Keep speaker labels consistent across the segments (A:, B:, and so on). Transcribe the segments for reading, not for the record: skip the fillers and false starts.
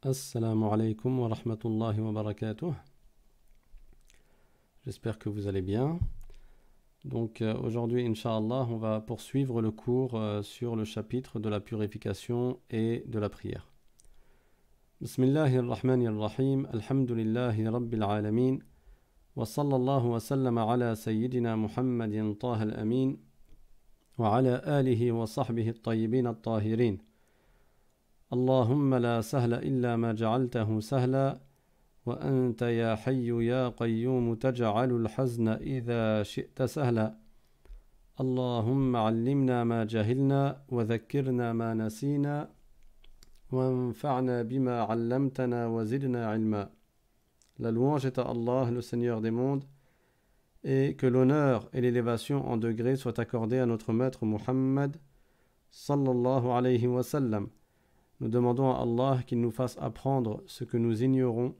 A: Assalamu alaikum wa rahmatullahi wa barakatuh. J'espère que vous allez bien. Donc aujourd'hui, Inch'Allah, on va poursuivre le cours sur le chapitre de la purification et de la prière. Bismillahirrahmanirrahim. Alhamdulillahi rabbil alamin. Wa sallallahu wa sallama ala sayyidina Muhammadin taha al-amin. Wa ala alihi wa sahbihi at-tayyibin at-tahirin. اللهم لا سهل إلا ما جعلته سهلا وأنت يا حي يا قيوم تجعل الحزن إذا شئت سهلا اللهم علمنا ما جهلنا وذكرنا ما نسينا وانفعنا بما علمتنا وزدنا علما. La louange est à Allah, le Seigneur des mondes, et que l'honneur et l'élévation en degrés soient accordés à notre maître Muhammad sallallahu alayhi wa sallam. Nous demandons à Allah qu'il nous fasse apprendre ce que nous ignorons,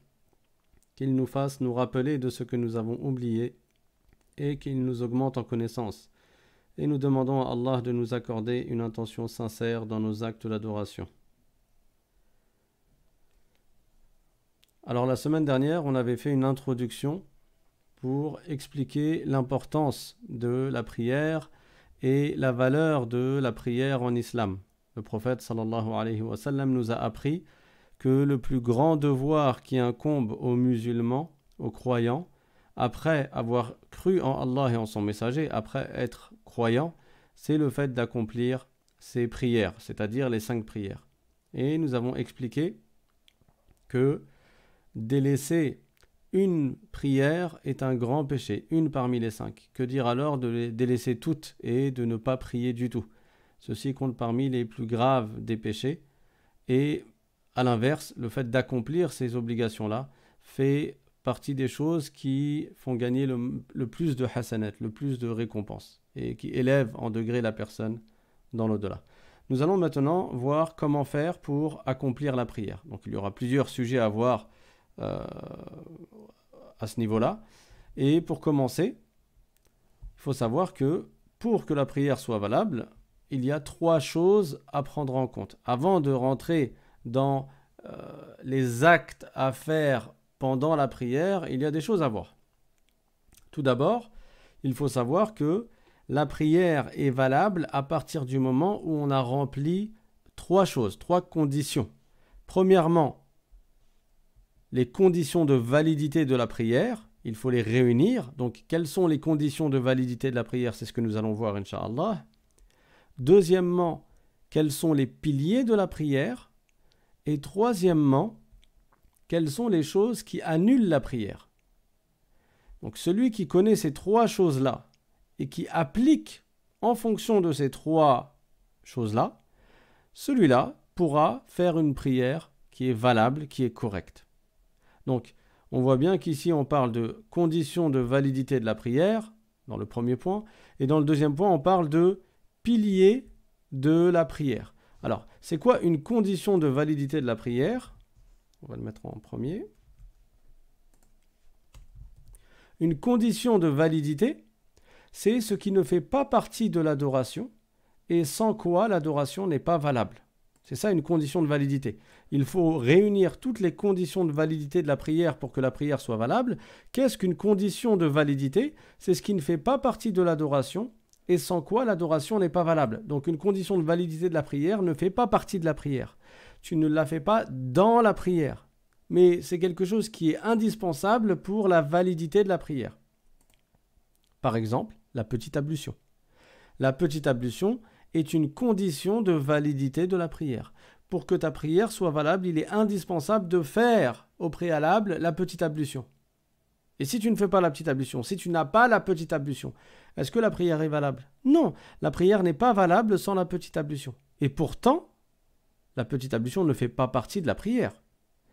A: qu'il nous fasse nous rappeler de ce que nous avons oublié et qu'il nous augmente en connaissance. Et nous demandons à Allah de nous accorder une intention sincère dans nos actes d'adoration. Alors la semaine dernière, on avait fait une introduction pour expliquer l'importance de la prière et la valeur de la prière en islam. Le prophète sallallahu alayhi wa sallam nous a appris que le plus grand devoir qui incombe aux musulmans, aux croyants, après avoir cru en Allah et en son messager, après être croyant, c'est le fait d'accomplir ses prières, c'est-à-dire les 5 prières. Et nous avons expliqué que délaisser une prière est un grand péché, une parmi les 5. Que dire alors de les délaisser toutes et de ne pas prier du tout? Ceci compte parmi les plus graves des péchés. Et à l'inverse, le fait d'accomplir ces obligations-là fait partie des choses qui font gagner le plus de hasanat, le plus de récompenses, et qui élèvent en degré la personne dans l'au-delà. Nous allons maintenant voir comment faire pour accomplir la prière. Donc il y aura plusieurs sujets à voir à ce niveau-là. Et pour commencer, il faut savoir que pour que la prière soit valable, il y a 3 choses à prendre en compte. Avant de rentrer dans les actes à faire pendant la prière, il y a des choses à voir. Tout d'abord, il faut savoir que la prière est valable à partir du moment où on a rempli 3 choses, 3 conditions. Premièrement, les conditions de validité de la prière, il faut les réunir. Donc, quelles sont les conditions de validité de la prière? C'est ce que nous allons voir, Inch'Allah. Deuxièmement, quels sont les piliers de la prière? Et troisièmement, quelles sont les choses qui annulent la prière? Donc celui qui connaît ces 3 choses-là et qui applique en fonction de ces 3 choses-là, celui-là pourra faire une prière qui est valable, qui est correcte. Donc on voit bien qu'ici on parle de conditions de validité de la prière, dans le premier point, et dans le deuxième point on parle de piliers de la prière. Alors, c'est quoi une condition de validité de la prière? On va le mettre en premier. Une condition de validité, c'est ce qui ne fait pas partie de l'adoration et sans quoi l'adoration n'est pas valable. C'est ça une condition de validité. Il faut réunir toutes les conditions de validité de la prière pour que la prière soit valable. Qu'est-ce qu'une condition de validité? C'est ce qui ne fait pas partie de l'adoration et sans quoi l'adoration n'est pas valable. Donc une condition de validité de la prière ne fait pas partie de la prière. Tu ne la fais pas dans la prière, mais c'est quelque chose qui est indispensable pour la validité de la prière. Par exemple, la petite ablution. La petite ablution est une condition de validité de la prière. Pour que ta prière soit valable, il est indispensable de faire au préalable la petite ablution. Et si tu ne fais pas la petite ablution, si tu n'as pas la petite ablution, est-ce que la prière est valable? Non, la prière n'est pas valable sans la petite ablution. Et pourtant, la petite ablution ne fait pas partie de la prière.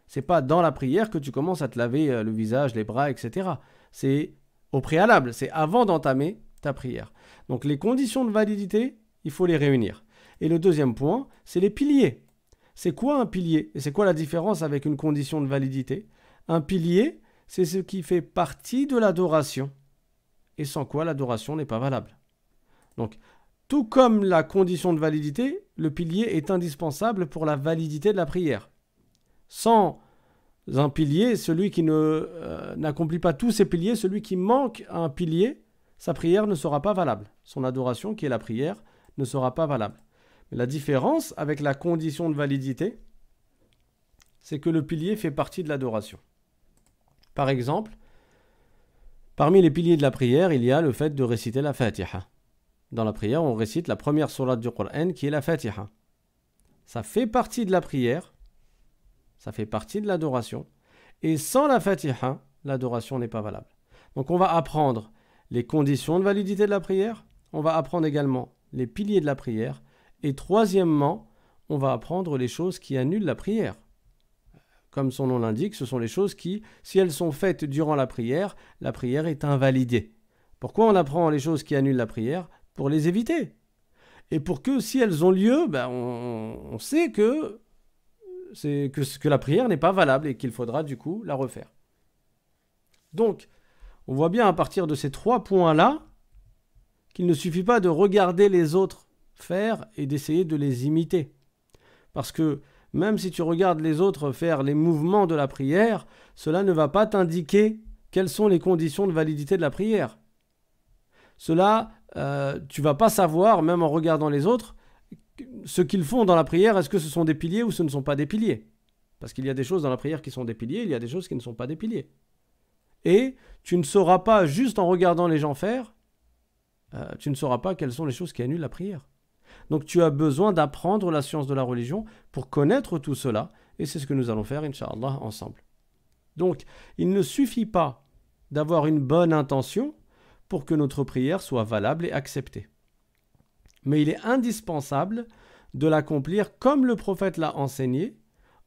A: C'est pas dans la prière que tu commences à te laver le visage, les bras, etc. C'est au préalable, c'est avant d'entamer ta prière. Donc les conditions de validité, il faut les réunir. Et le deuxième point, c'est les piliers. C'est quoi un pilier? Et c'est quoi la différence avec une condition de validité? Un pilier, c'est ce qui fait partie de l'adoration, et sans quoi l'adoration n'est pas valable. Donc, tout comme la condition de validité, le pilier est indispensable pour la validité de la prière. Sans un pilier, celui qui n'accomplit pas tous ses piliers, celui qui manque un pilier, sa prière ne sera pas valable. Son adoration, qui est la prière, ne sera pas valable. Mais la différence avec la condition de validité, c'est que le pilier fait partie de l'adoration. Par exemple, parmi les piliers de la prière, il y a le fait de réciter la Fatiha. Dans la prière, on récite la première sourate du Coran qui est la Fatiha. Ça fait partie de la prière, ça fait partie de l'adoration. Et sans la Fatiha, l'adoration n'est pas valable. Donc on va apprendre les conditions de validité de la prière, on va apprendre également les piliers de la prière, et troisièmement, on va apprendre les choses qui annulent la prière. Comme son nom l'indique, ce sont les choses qui, si elles sont faites durant la prière est invalidée. Pourquoi on apprend les choses qui annulent la prière? Pour les éviter. Et pour que, si elles ont lieu, on sait que la prière n'est pas valable et qu'il faudra du coup la refaire. Donc, on voit bien à partir de ces 3 points-là qu'il ne suffit pas de regarder les autres faire et d'essayer de les imiter. Parce que même si tu regardes les autres faire les mouvements de la prière, cela ne va pas t'indiquer quelles sont les conditions de validité de la prière. Cela, tu ne vas pas savoir, même en regardant les autres, ce qu'ils font dans la prière, est-ce que ce sont des piliers ou ce ne sont pas des piliers? Parce qu'il y a des choses dans la prière qui sont des piliers, il y a des choses qui ne sont pas des piliers. Et tu ne sauras pas, juste en regardant les gens faire, tu ne sauras pas quelles sont les choses qui annulent la prière. Donc tu as besoin d'apprendre la science de la religion pour connaître tout cela, et c'est ce que nous allons faire, Inch'Allah, ensemble. Donc, il ne suffit pas d'avoir une bonne intention pour que notre prière soit valable et acceptée. Mais il est indispensable de l'accomplir comme le prophète l'a enseigné,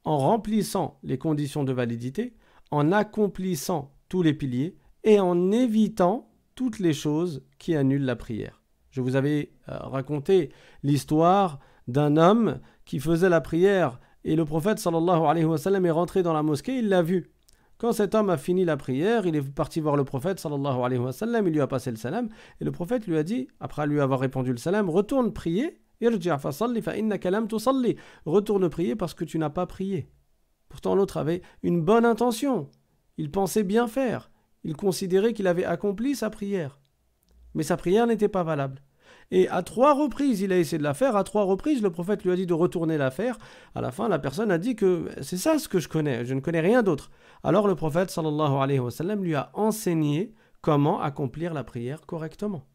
A: en remplissant les conditions de validité, en accomplissant tous les piliers et en évitant toutes les choses qui annulent la prière. Je vous avais raconté l'histoire d'un homme qui faisait la prière et le prophète sallallahu alayhi wa sallam est rentré dans la mosquée, il l'a vu. Quand cet homme a fini la prière, il est parti voir le prophète sallallahu alayhi wa sallam, il lui a passé le salam et le prophète lui a dit, après lui avoir répondu le salam, retourne prier, retourne prier parce que tu n'as pas prié. Pourtant l'autre avait une bonne intention, il pensait bien faire, il considérait qu'il avait accompli sa prière. Mais sa prière n'était pas valable. Et à 3 reprises, il a essayé de la faire. À 3 reprises, le prophète lui a dit de retourner la faire. À la fin, la personne a dit que c'est ça ce que je connais. Je ne connais rien d'autre. Alors le prophète, sallallahu alayhi wa sallam, lui a enseigné comment accomplir la prière correctement.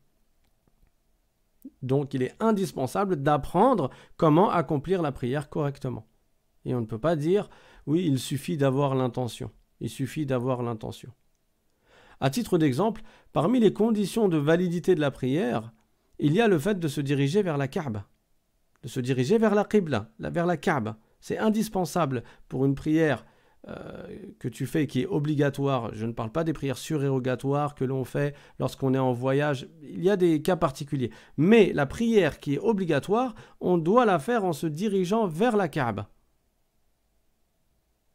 A: Donc, il est indispensable d'apprendre comment accomplir la prière correctement. Et on ne peut pas dire, oui, il suffit d'avoir l'intention. Il suffit d'avoir l'intention. À titre d'exemple, parmi les conditions de validité de la prière, il y a le fait de se diriger vers la Kaaba, de se diriger vers la Qibla, vers la Kaaba. C'est indispensable pour une prière que tu fais qui est obligatoire. Je ne parle pas des prières surérogatoires que l'on fait lorsqu'on est en voyage. Il y a des cas particuliers. Mais la prière qui est obligatoire, on doit la faire en se dirigeant vers la Kaaba.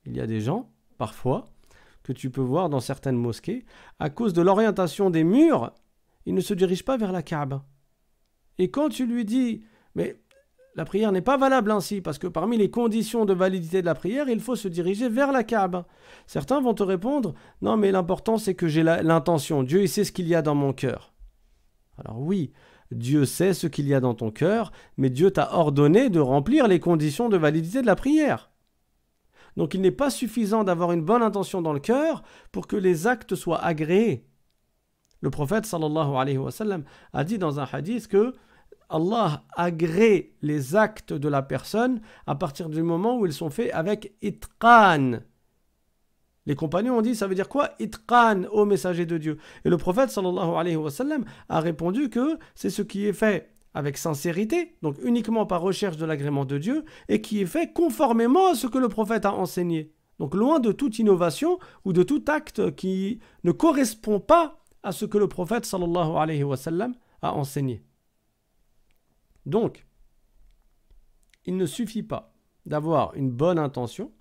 A: Il y a des gens, parfois, que tu peux voir dans certaines mosquées, à cause de l'orientation des murs, ils ne se dirigent pas vers la Kaaba. Et quand tu lui dis, mais la prière n'est pas valable ainsi, parce que parmi les conditions de validité de la prière, il faut se diriger vers la Kaaba. Certains vont te répondre, non mais l'important c'est que j'ai l'intention, Dieu il sait ce qu'il y a dans mon cœur. Alors oui, Dieu sait ce qu'il y a dans ton cœur, mais Dieu t'a ordonné de remplir les conditions de validité de la prière. Donc il n'est pas suffisant d'avoir une bonne intention dans le cœur pour que les actes soient agréés. Le prophète sallallahu alayhi wa sallam a dit dans un hadith que Allah agrée les actes de la personne à partir du moment où ils sont faits avec itqan. Les compagnons ont dit, ça veut dire quoi? Itqan, ô messager de Dieu. Et le prophète sallallahu alayhi wa sallam a répondu que c'est ce qui est fait avec sincérité, donc uniquement par recherche de l'agrément de Dieu, et qui est fait conformément à ce que le prophète a enseigné. Donc loin de toute innovation ou de tout acte qui ne correspond pas à ce que le prophète sallallahu alayhi wa sallam a enseigné. Donc, il ne suffit pas d'avoir une bonne intention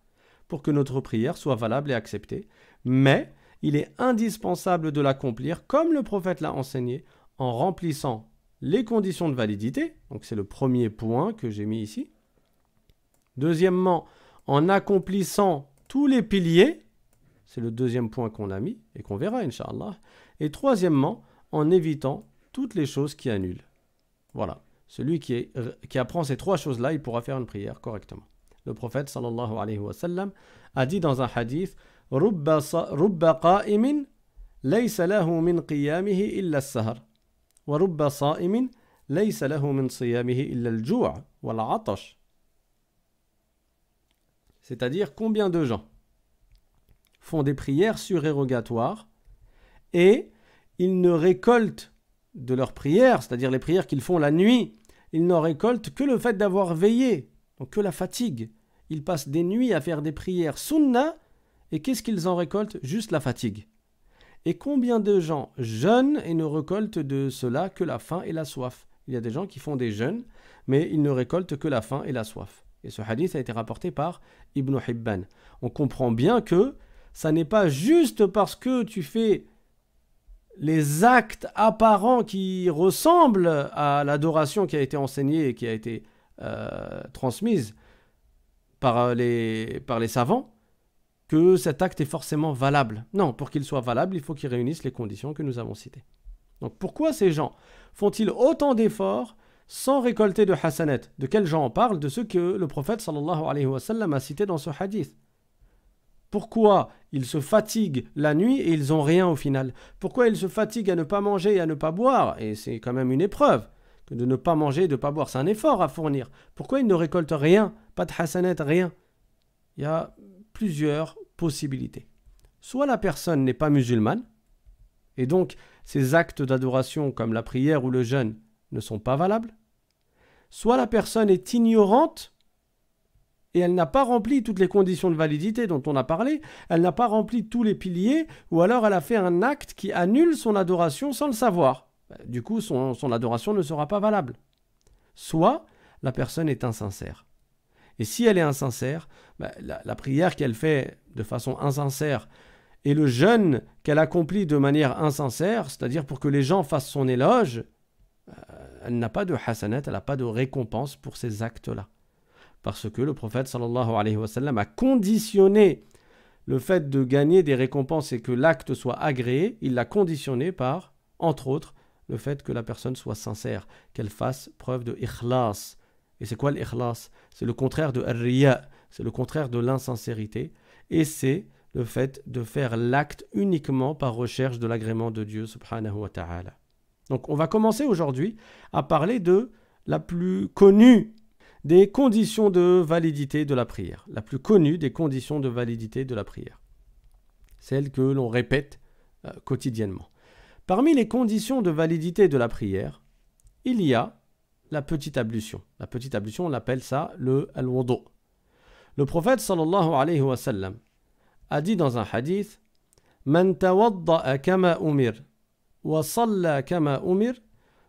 A: pour que notre prière soit valable et acceptée, mais il est indispensable de l'accomplir comme le prophète l'a enseigné en remplissant les conditions de validité, donc c'est le premier point que j'ai mis ici. Deuxièmement, en accomplissant tous les piliers, c'est le deuxième point qu'on a mis et qu'on verra, Inch'Allah. Et troisièmement, en évitant toutes les choses qui annulent. Voilà. Celui qui apprend ces trois choses-là, il pourra faire une prière correctement. Le prophète, sallallahu alayhi wa sallam, a dit dans un hadith « Rubba qa'imin laysa lahu min qiyamihi illa as-sahar. Wa rubba sa'imin laysa lahu min siyamihi illa al-ju' wal 'atash. » C'est-à-dire, combien de gens font des prières surérogatoires et ils ne récoltent de leurs prières, c'est-à-dire les prières qu'ils font la nuit, ils n'en récoltent que le fait d'avoir veillé, donc que la fatigue. Ils passent des nuits à faire des prières sunna, et qu'est-ce qu'ils en récoltent? Juste la fatigue. Et combien de gens jeûnent et ne récoltent de cela que la faim et la soif? Il y a des gens qui font des jeûnes, mais ils ne récoltent que la faim et la soif. Et ce hadith a été rapporté par Ibn Hibban. On comprend bien que ça n'est pas juste parce que tu fais les actes apparents qui ressemblent à l'adoration qui a été enseignée et qui a été transmise par les savants, que cet acte est forcément valable. Non, pour qu'il soit valable, il faut qu'il réunisse les conditions que nous avons citées. Donc pourquoi ces gens font-ils autant d'efforts sans récolter de hasanat? De quels gens on parle? De ceux que le prophète sallallahu alayhi wa sallam a cités dans ce hadith. Pourquoi ils se fatiguent la nuit et ils n'ont rien au final? Pourquoi ils se fatiguent à ne pas manger et à ne pas boire? Et c'est quand même une épreuve que de ne pas manger et de ne pas boire. C'est un effort à fournir. Pourquoi ils ne récoltent rien? Pas de hasanat, rien. Il y a plusieurs possibilités. Soit la personne n'est pas musulmane, et donc ces actes d'adoration comme la prière ou le jeûne ne sont pas valables. Soit la personne est ignorante et elle n'a pas rempli toutes les conditions de validité dont on a parlé, elle n'a pas rempli tous les piliers, ou alors elle a fait un acte qui annule son adoration sans le savoir. Du coup, son adoration ne sera pas valable. Soit la personne est insincère. Et si elle est insincère, la prière qu'elle fait de façon insincère et le jeûne qu'elle accomplit de manière insincère, c'est-à-dire pour que les gens fassent son éloge, elle n'a pas de hasanat, elle n'a pas de récompense pour ces actes-là. Parce que le prophète sallallahu alayhi wa sallam a conditionné le fait de gagner des récompenses et que l'acte soit agréé, il l'a conditionné par, entre autres, le fait que la personne soit sincère, qu'elle fasse preuve de ikhlas. Et c'est quoi l'ikhlas? C'est le contraire de ar-riya, c'est le contraire de l'insincérité, et c'est le fait de faire l'acte uniquement par recherche de l'agrément de Dieu subhanahu wa ta'ala. Donc on va commencer aujourd'hui à parler de la plus connue des conditions de validité de la prière. La plus connue des conditions de validité de la prière. Celle que l'on répète quotidiennement. Parmi les conditions de validité de la prière, il y a la petite ablution. La petite ablution, on appelle ça le al-wudu. Le prophète sallallahu alayhi wa sallam a dit dans un hadith « Man tawadda'a kama umir wa salla kama umir,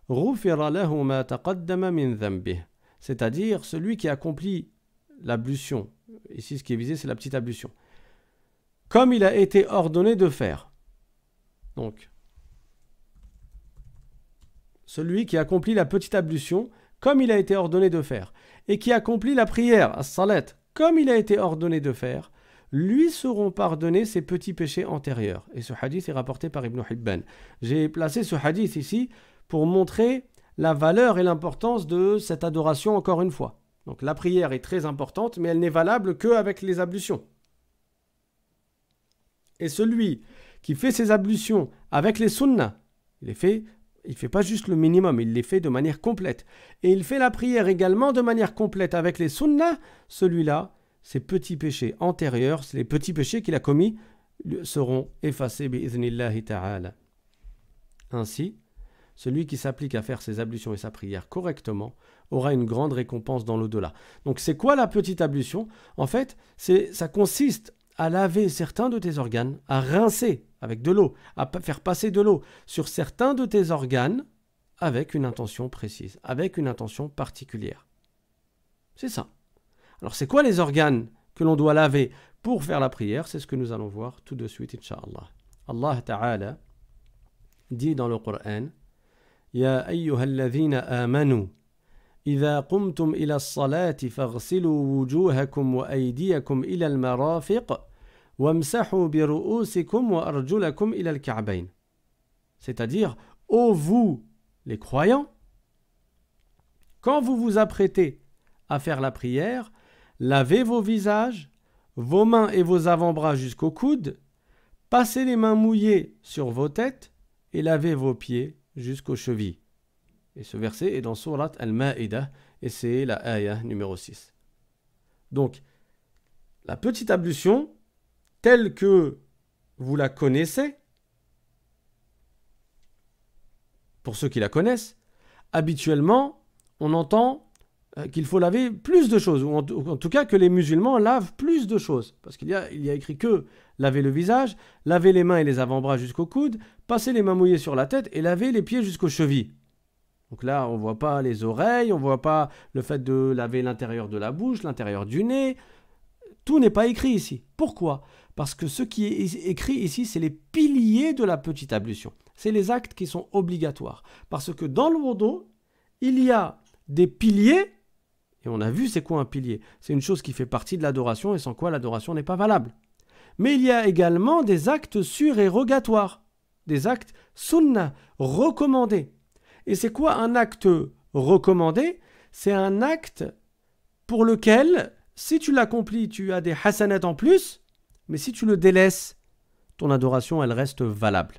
A: ghufira lahu ma taqaddama min dhanbih » C'est-à-dire celui qui accomplit l'ablution. Ici, ce qui est visé, c'est la petite ablution. Comme il a été ordonné de faire. Donc, celui qui accomplit la petite ablution, comme il a été ordonné de faire. Et qui accomplit la prière, as-salat, comme il a été ordonné de faire, lui seront pardonnés ses petits péchés antérieurs. Et ce hadith est rapporté par Ibn Hibban. J'ai placé ce hadith ici pour montrer la valeur et l'importance de cette adoration encore une fois. Donc la prière est très importante, mais elle n'est valable qu'avec les ablutions. Et celui qui fait ses ablutions avec les sunnas, il fait pas juste le minimum, il les fait de manière complète. Et il fait la prière également de manière complète avec les sunnas, celui-là, ses petits péchés antérieurs, les petits péchés qu'il a commis, seront effacés bi'idhnillahi ta'ala. Ainsi, celui qui s'applique à faire ses ablutions et sa prière correctement aura une grande récompense dans l'au-delà. Donc c'est quoi la petite ablution? En fait, ça consiste à laver certains de tes organes, à rincer avec de l'eau, à faire passer de l'eau sur certains de tes organes avec une intention précise, avec une intention particulière. C'est ça. Alors c'est quoi les organes que l'on doit laver pour faire la prière? C'est ce que nous allons voir tout de suite, Inch'Allah. Allah Ta'ala dit dans le Coran: Ya ayyuhalladhina amanu إذا قمتم إلى الصلاة فاغسلوا وجوهكم وأيديكم إلى المرافق وامسحوا برؤوسكم وأرجلكم إلى الكعبين. C'est-à-dire, ô vous, les croyants, quand vous vous apprêtez à faire la prière, lavez vos visages, vos mains et vos avant-bras jusqu'aux coudes, passez les mains mouillées sur vos têtes et lavez vos pieds jusqu'aux chevilles. Et ce verset est dans Surat Al-Ma'idah et c'est la ayah numéro 6. Donc, la petite ablution, telle que vous la connaissez, pour ceux qui la connaissent, habituellement, on entend qu'il faut laver plus de choses, ou en tout cas que les musulmans lavent plus de choses. Parce qu'il y a écrit que laver le visage, laver les mains et les avant-bras jusqu'au coude, passer les mains mouillées sur la tête et laver les pieds jusqu'aux chevilles. Donc là, on ne voit pas les oreilles, on ne voit pas le fait de laver l'intérieur de la bouche, l'intérieur du nez. Tout n'est pas écrit ici. Pourquoi ? Parce que ce qui est écrit ici, c'est les piliers de la petite ablution. C'est les actes qui sont obligatoires. Parce que dans le wudu, il y a des piliers, et on a vu c'est quoi un pilier. C'est une chose qui fait partie de l'adoration et sans quoi l'adoration n'est pas valable. Mais il y a également des actes surérogatoires, des actes sunnah, recommandés. Et c'est quoi un acte recommandé ? C'est un acte pour lequel, si tu l'accomplis, tu as des hasanats en plus, mais si tu le délaisses, ton adoration, elle reste valable.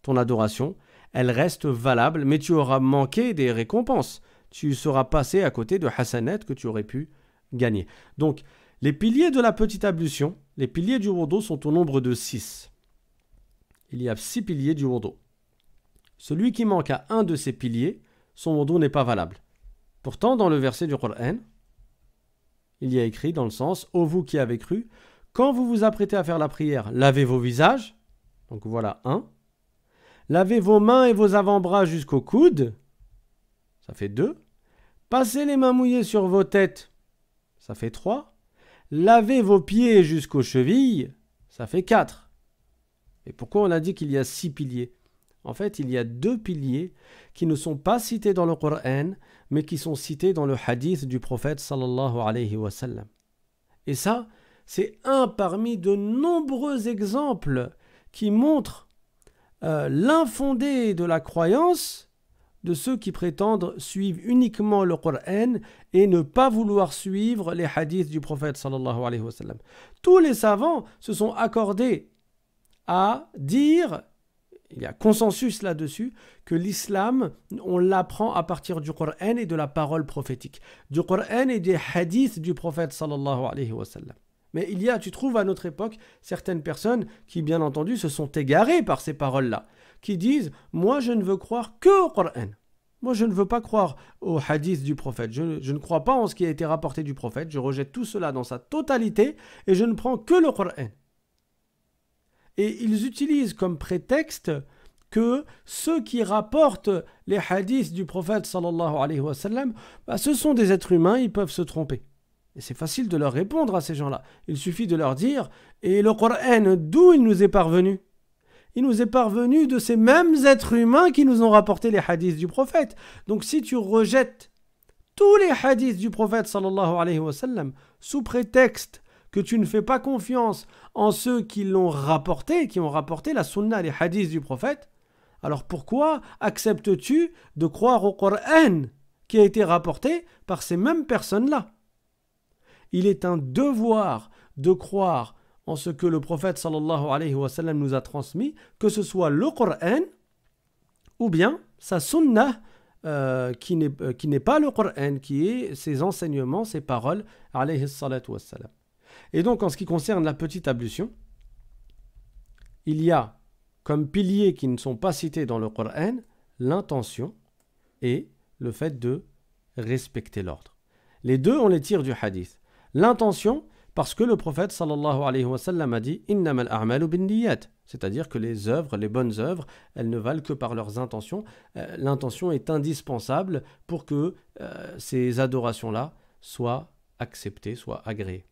A: Ton adoration, elle reste valable, mais tu auras manqué des récompenses. Tu seras passé à côté de hasanat que tu aurais pu gagner. Donc, les piliers de la petite ablution, les piliers du wudu sont au nombre de 6. Il y a 6 piliers du wudu. Celui qui manque à un de ces piliers, son wudu n'est pas valable. Pourtant, dans le verset du Coran, il y a écrit dans le sens « Ô vous qui avez cru, quand vous vous apprêtez à faire la prière, lavez vos visages. » Donc voilà 1. Lavez vos mains et vos avant-bras jusqu'aux coudes. Ça fait 2. Passez les mains mouillées sur vos têtes. Ça fait 3. Lavez vos pieds jusqu'aux chevilles. Ça fait 4. Et pourquoi on a dit qu'il y a 6 piliers ? En fait, il y a 2 piliers qui ne sont pas cités dans le Coran, mais qui sont cités dans le hadith du prophète sallallahu alayhi wa sallam. Et ça, c'est un parmi de nombreux exemples qui montrent l'infondé de la croyance de ceux qui prétendent suivre uniquement le Coran et ne pas vouloir suivre les hadiths du prophète sallallahu alayhi wa sallam. Tous les savants se sont accordés à dire, il y a consensus là-dessus, que l'islam, on l'apprend à partir du Coran et de la parole prophétique, du Coran et des hadiths du prophète sallallahu alayhi wa sallam. Mais tu trouves à notre époque certaines personnes qui, bien entendu, se sont égarées par ces paroles-là, qui disent « Moi, je ne veux croire que au Coran. Moi, je ne veux pas croire aux hadiths du prophète. Je ne crois pas en ce qui a été rapporté du prophète. Je rejette tout cela dans sa totalité et je ne prends que le Coran. » Et ils utilisent comme prétexte que ceux qui rapportent les hadiths du prophète sallallahu alayhi wa sallam, ce sont des êtres humains, ils peuvent se tromper. Et c'est facile de leur répondre à ces gens-là. Il suffit de leur dire « Et le Coran, d'où il nous est parvenu ?» Il nous est parvenu de ces mêmes êtres humains qui nous ont rapporté les hadiths du prophète. Donc si tu rejettes tous les hadiths du prophète sallallahu alayhi wa sallam sous prétexte que tu ne fais pas confiance en ceux qui l'ont rapporté, qui ont rapporté la sunna, les hadiths du prophète, alors pourquoi acceptes-tu de croire au Coran qui a été rapporté par ces mêmes personnes-là ? Il est un devoir de croire en ce que le prophète sallallahu alayhi wa sallam nous a transmis, que ce soit le Coran ou bien sa sunnah qui n'est pas le Coran, qui est ses enseignements, ses paroles alayhi salatu wa sallam. Et donc en ce qui concerne la petite ablution, il y a comme piliers qui ne sont pas cités dans le Coran l'intention et le fait de respecter l'ordre. Les deux, on les tire du hadith. L'intention, parce que le prophète sallallahu alayhi wa sallam a dit « Innamal a'malu binniyat », c'est-à-dire que les œuvres, les bonnes œuvres, elles ne valent que par leurs intentions. L'intention est indispensable pour que ces adorations-là soient acceptées, soient agréées.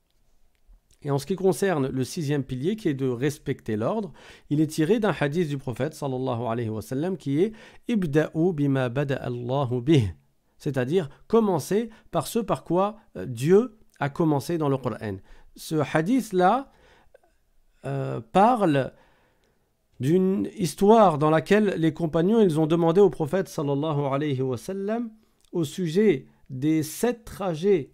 A: Et en ce qui concerne le 6e pilier, qui est de respecter l'ordre, il est tiré d'un hadith du prophète sallallahu alayhi wa sallam qui est « Ibda'u bima bada'a Allahu bih » C'est-à-dire commencer par ce par quoi Dieu a commencé dans le Coran. Ce hadith-là parle d'une histoire dans laquelle les compagnons ils ont demandé au prophète sallallahu alayhi wa sallam au sujet des 7 trajets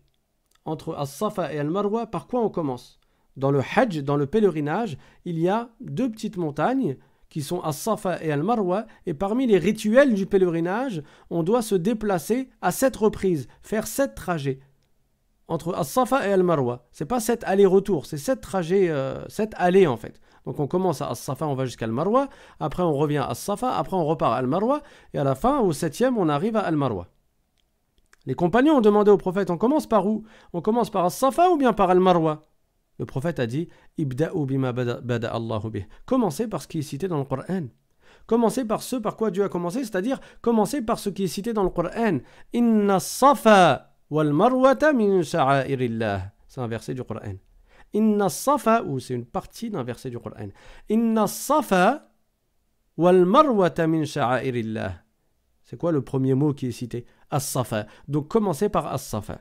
A: entre As-Safa et Al-Marwa, par quoi on commence? Dans le Hajj, dans le pèlerinage, il y a 2 petites montagnes qui sont As-Safa et Al-Marwa, et parmi les rituels du pèlerinage, on doit se déplacer à 7 reprises, faire 7 trajets entre As-Safa et Al-Marwa. C'est pas 7 allers-retours, c'est 7 trajets, 7 allées en fait. Donc on commence à As-Safa, on va jusqu'à Al-Marwa, après on revient à As-Safa, après on repart à Al-Marwa, et à la fin, au 7e, on arrive à Al-Marwa. Les compagnons ont demandé au prophète, on commence par où? On commence par As-Safa ou bien par Al-Marwa? Le prophète a dit, Ibda'u bima bada Allahu bih. Commencez par ce qui est cité dans le Coran. Commencez par ce par quoi Dieu a commencé, c'est-à-dire commencez par ce qui est cité dans le Coran. Inna as-Safa wal Marwata min sha'airillah. C'est un verset du Coran. Inna as-Safa, ou c'est une partie d'un verset du Coran. Inna as-Safa wal Marwata min sha'airillah. C'est quoi le premier mot qui est cité? As-Safa. Donc commencez par As-Safa.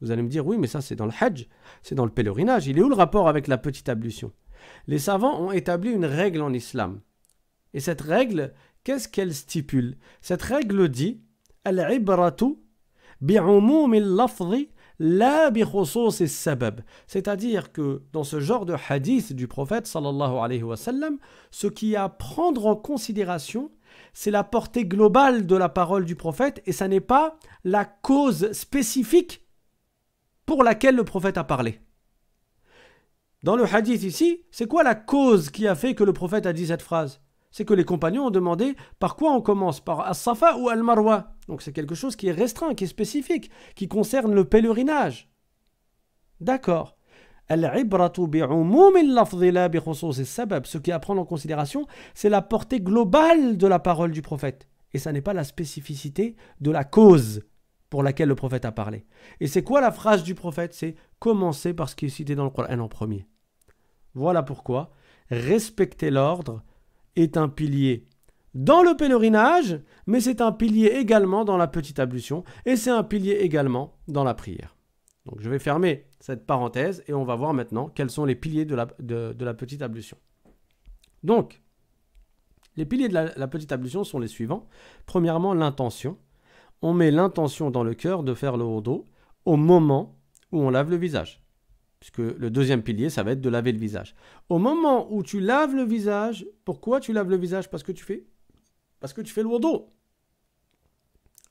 A: Vous allez me dire, oui, mais ça c'est dans le Hajj, c'est dans le pèlerinage. Il est où le rapport avec la petite ablution? Les savants ont établi une règle en islam. Et cette règle, qu'est-ce qu'elle stipule? Cette règle dit, Al-ibratu bi'umum al-lafzi la bi khusus as-sabab. C'est-à-dire que dans ce genre de hadith du prophète sallallahu alayhi wa sallam, ce qui est à prendre en considération, c'est la portée globale de la parole du prophète et ça n'est pas la cause spécifique pour laquelle le prophète a parlé. Dans le hadith ici, c'est quoi la cause qui a fait que le prophète a dit cette phrase? C'est que les compagnons ont demandé par quoi on commence, par As-Safa ou Al-Marwa. Donc c'est quelque chose qui est restreint, qui est spécifique, qui concerne le pèlerinage. D'accord. Al-ibratu bi'umum al-lafzi la bi khusus as-sabab. Ce qui est à prendre en considération, c'est la portée globale de la parole du prophète. Et ça n'est pas la spécificité de la cause pour laquelle le prophète a parlé. Et c'est quoi la phrase du prophète? C'est commencer par ce qui est cité dans le Coran en premier. Voilà pourquoi respecter l'ordre est un pilier dans le pèlerinage, mais c'est un pilier également dans la petite ablution, et c'est un pilier également dans la prière. Donc je vais fermer cette parenthèse, et on va voir maintenant quels sont les piliers de la petite ablution. Donc, les piliers de la petite ablution sont les suivants. Premièrement, l'intention. On met l'intention dans le cœur de faire le wudu au moment où on lave le visage. Puisque le deuxième pilier, ça va être de laver le visage. Au moment où tu laves le visage, pourquoi tu laves le visage? Parce que tu fais le wudu.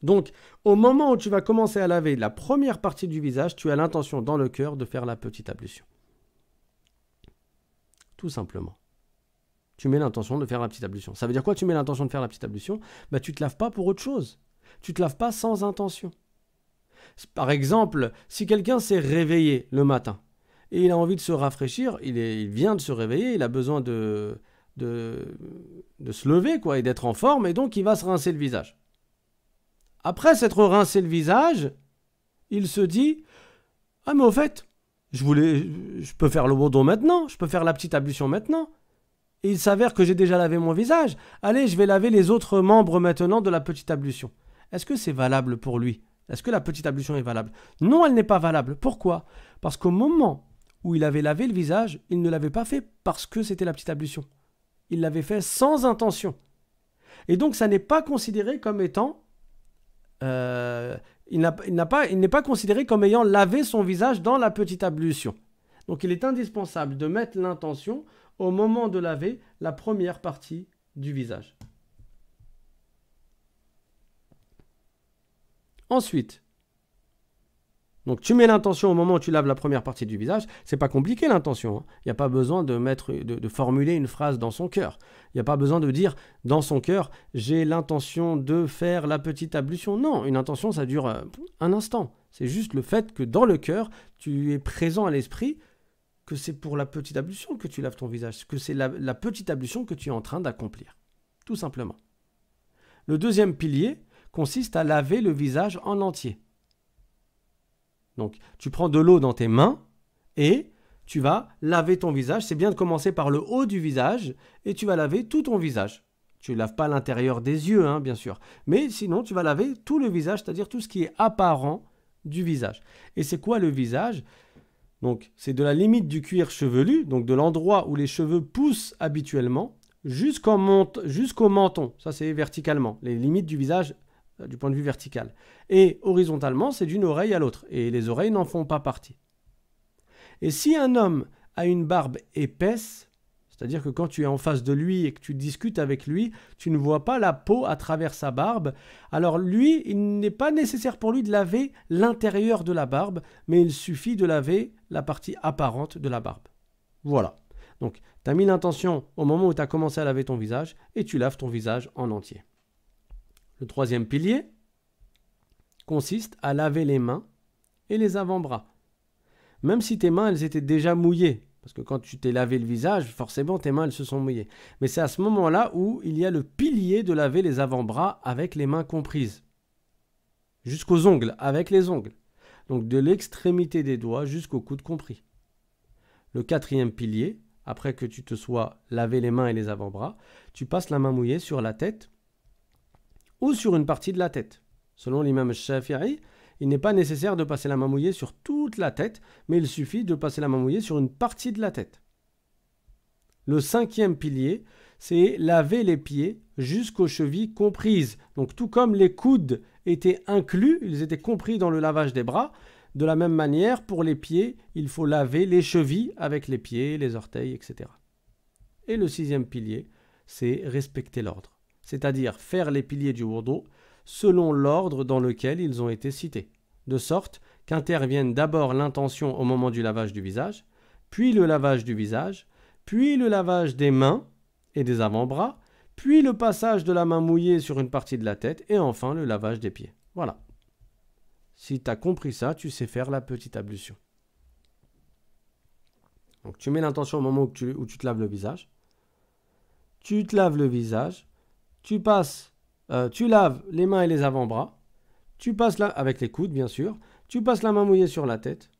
A: Donc, au moment où tu vas commencer à laver la première partie du visage, tu as l'intention dans le cœur de faire la petite ablution. Tout simplement. Tu mets l'intention de faire la petite ablution. Ça veut dire quoi, tu mets l'intention de faire la petite ablution? Tu ne te laves pas pour autre chose. Tu ne te laves pas sans intention. Par exemple, si quelqu'un s'est réveillé le matin et il a envie de se rafraîchir, il vient de se réveiller, il a besoin de se lever quoi, et d'être en forme, et donc il va se rincer le visage. Après s'être rincé le visage, il se dit « Ah mais au fait, je peux faire le wudu maintenant, je peux faire la petite ablution maintenant. Et il s'avère que j'ai déjà lavé mon visage. Allez, je vais laver les autres membres maintenant de la petite ablution. » Est-ce que c'est valable pour lui? Est-ce que la petite ablution est valable? Non, elle n'est pas valable. Pourquoi? Parce qu'au moment où il avait lavé le visage, il ne l'avait pas fait parce que c'était la petite ablution. Il l'avait fait sans intention. Et donc, ça n'est pas considéré comme étant... il n'est pas considéré comme ayant lavé son visage dans la petite ablution. Donc, il est indispensable de mettre l'intention au moment de laver la première partie du visage. Ensuite, donc tu mets l'intention au moment où tu laves la première partie du visage. C'est pas compliqué l'intention. Hein. Il n'y a pas besoin de formuler une phrase dans son cœur. Il n'y a pas besoin de dire dans son cœur j'ai l'intention de faire la petite ablution. Non, une intention ça dure un instant. C'est juste le fait que dans le cœur tu es présent à l'esprit que c'est pour la petite ablution que tu laves ton visage, que c'est la petite ablution que tu es en train d'accomplir. Tout simplement. Le deuxième pilier consiste à laver le visage en entier. Donc, tu prends de l'eau dans tes mains et tu vas laver ton visage. C'est bien de commencer par le haut du visage et tu vas laver tout ton visage. Tu ne laves pas l'intérieur des yeux, hein, bien sûr. Mais sinon, tu vas laver tout le visage, c'est-à-dire tout ce qui est apparent du visage. Et c'est quoi le visage? Donc, c'est de la limite du cuir chevelu, donc de l'endroit où les cheveux poussent habituellement, jusqu'au menton. Ça, c'est verticalement, les limites du visage du point de vue vertical. Et horizontalement, c'est d'une oreille à l'autre. Et les oreilles n'en font pas partie. Et si un homme a une barbe épaisse, c'est-à-dire que quand tu es en face de lui et que tu discutes avec lui, tu ne vois pas la peau à travers sa barbe. Alors lui, il n'est pas nécessaire pour lui de laver l'intérieur de la barbe, mais il suffit de laver la partie apparente de la barbe. Voilà. Donc, tu as mis l'intention au moment où tu as commencé à laver ton visage et tu laves ton visage en entier. Le troisième pilier consiste à laver les mains et les avant-bras. Même si tes mains, elles étaient déjà mouillées. Parce que quand tu t'es lavé le visage, forcément tes mains elles se sont mouillées. Mais c'est à ce moment-là où il y a le pilier de laver les avant-bras avec les mains comprises. Jusqu'aux ongles, avec les ongles. Donc de l'extrémité des doigts jusqu'au coude compris. Le quatrième pilier, après que tu te sois lavé les mains et les avant-bras, tu passes la main mouillée sur la tête ou sur une partie de la tête. Selon l'imam Shafi'i, il n'est pas nécessaire de passer la main mouillée sur toute la tête, mais il suffit de passer la main mouillée sur une partie de la tête. Le cinquième pilier, c'est laver les pieds jusqu'aux chevilles comprises. Donc tout comme les coudes étaient inclus, ils étaient compris dans le lavage des bras, de la même manière, pour les pieds, il faut laver les chevilles avec les pieds, les orteils, etc. Et le sixième pilier, c'est respecter l'ordre, c'est-à-dire faire les piliers du wudu selon l'ordre dans lequel ils ont été cités, de sorte qu'intervienne d'abord l'intention au moment du lavage du visage, puis le lavage du visage, puis le lavage des mains et des avant-bras, puis le passage de la main mouillée sur une partie de la tête, et enfin le lavage des pieds. Voilà. Si tu as compris ça, tu sais faire la petite ablution. Donc tu mets l'intention au moment où tu te laves le visage. Tu te laves le visage, tu laves les mains et les avant-bras, tu passes avec les coudes bien sûr, tu passes la main mouillée sur la tête,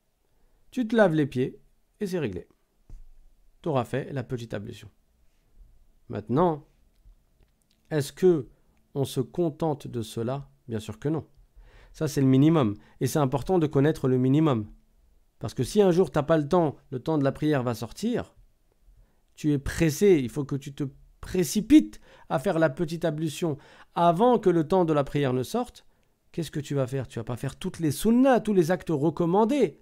A: tu te laves les pieds et c'est réglé. Tu auras fait la petite ablution. Maintenant, est-ce que on se contente de cela? Bien sûr que non. Ça c'est le minimum et c'est important de connaître le minimum. Parce que si un jour tu n'as pas le temps de la prière va sortir, tu es pressé, il faut que tu te précipites à faire la petite ablution avant que le temps de la prière ne sorte, qu'est-ce que tu vas faire? Tu ne vas pas faire toutes les sunnas, tous les actes recommandés.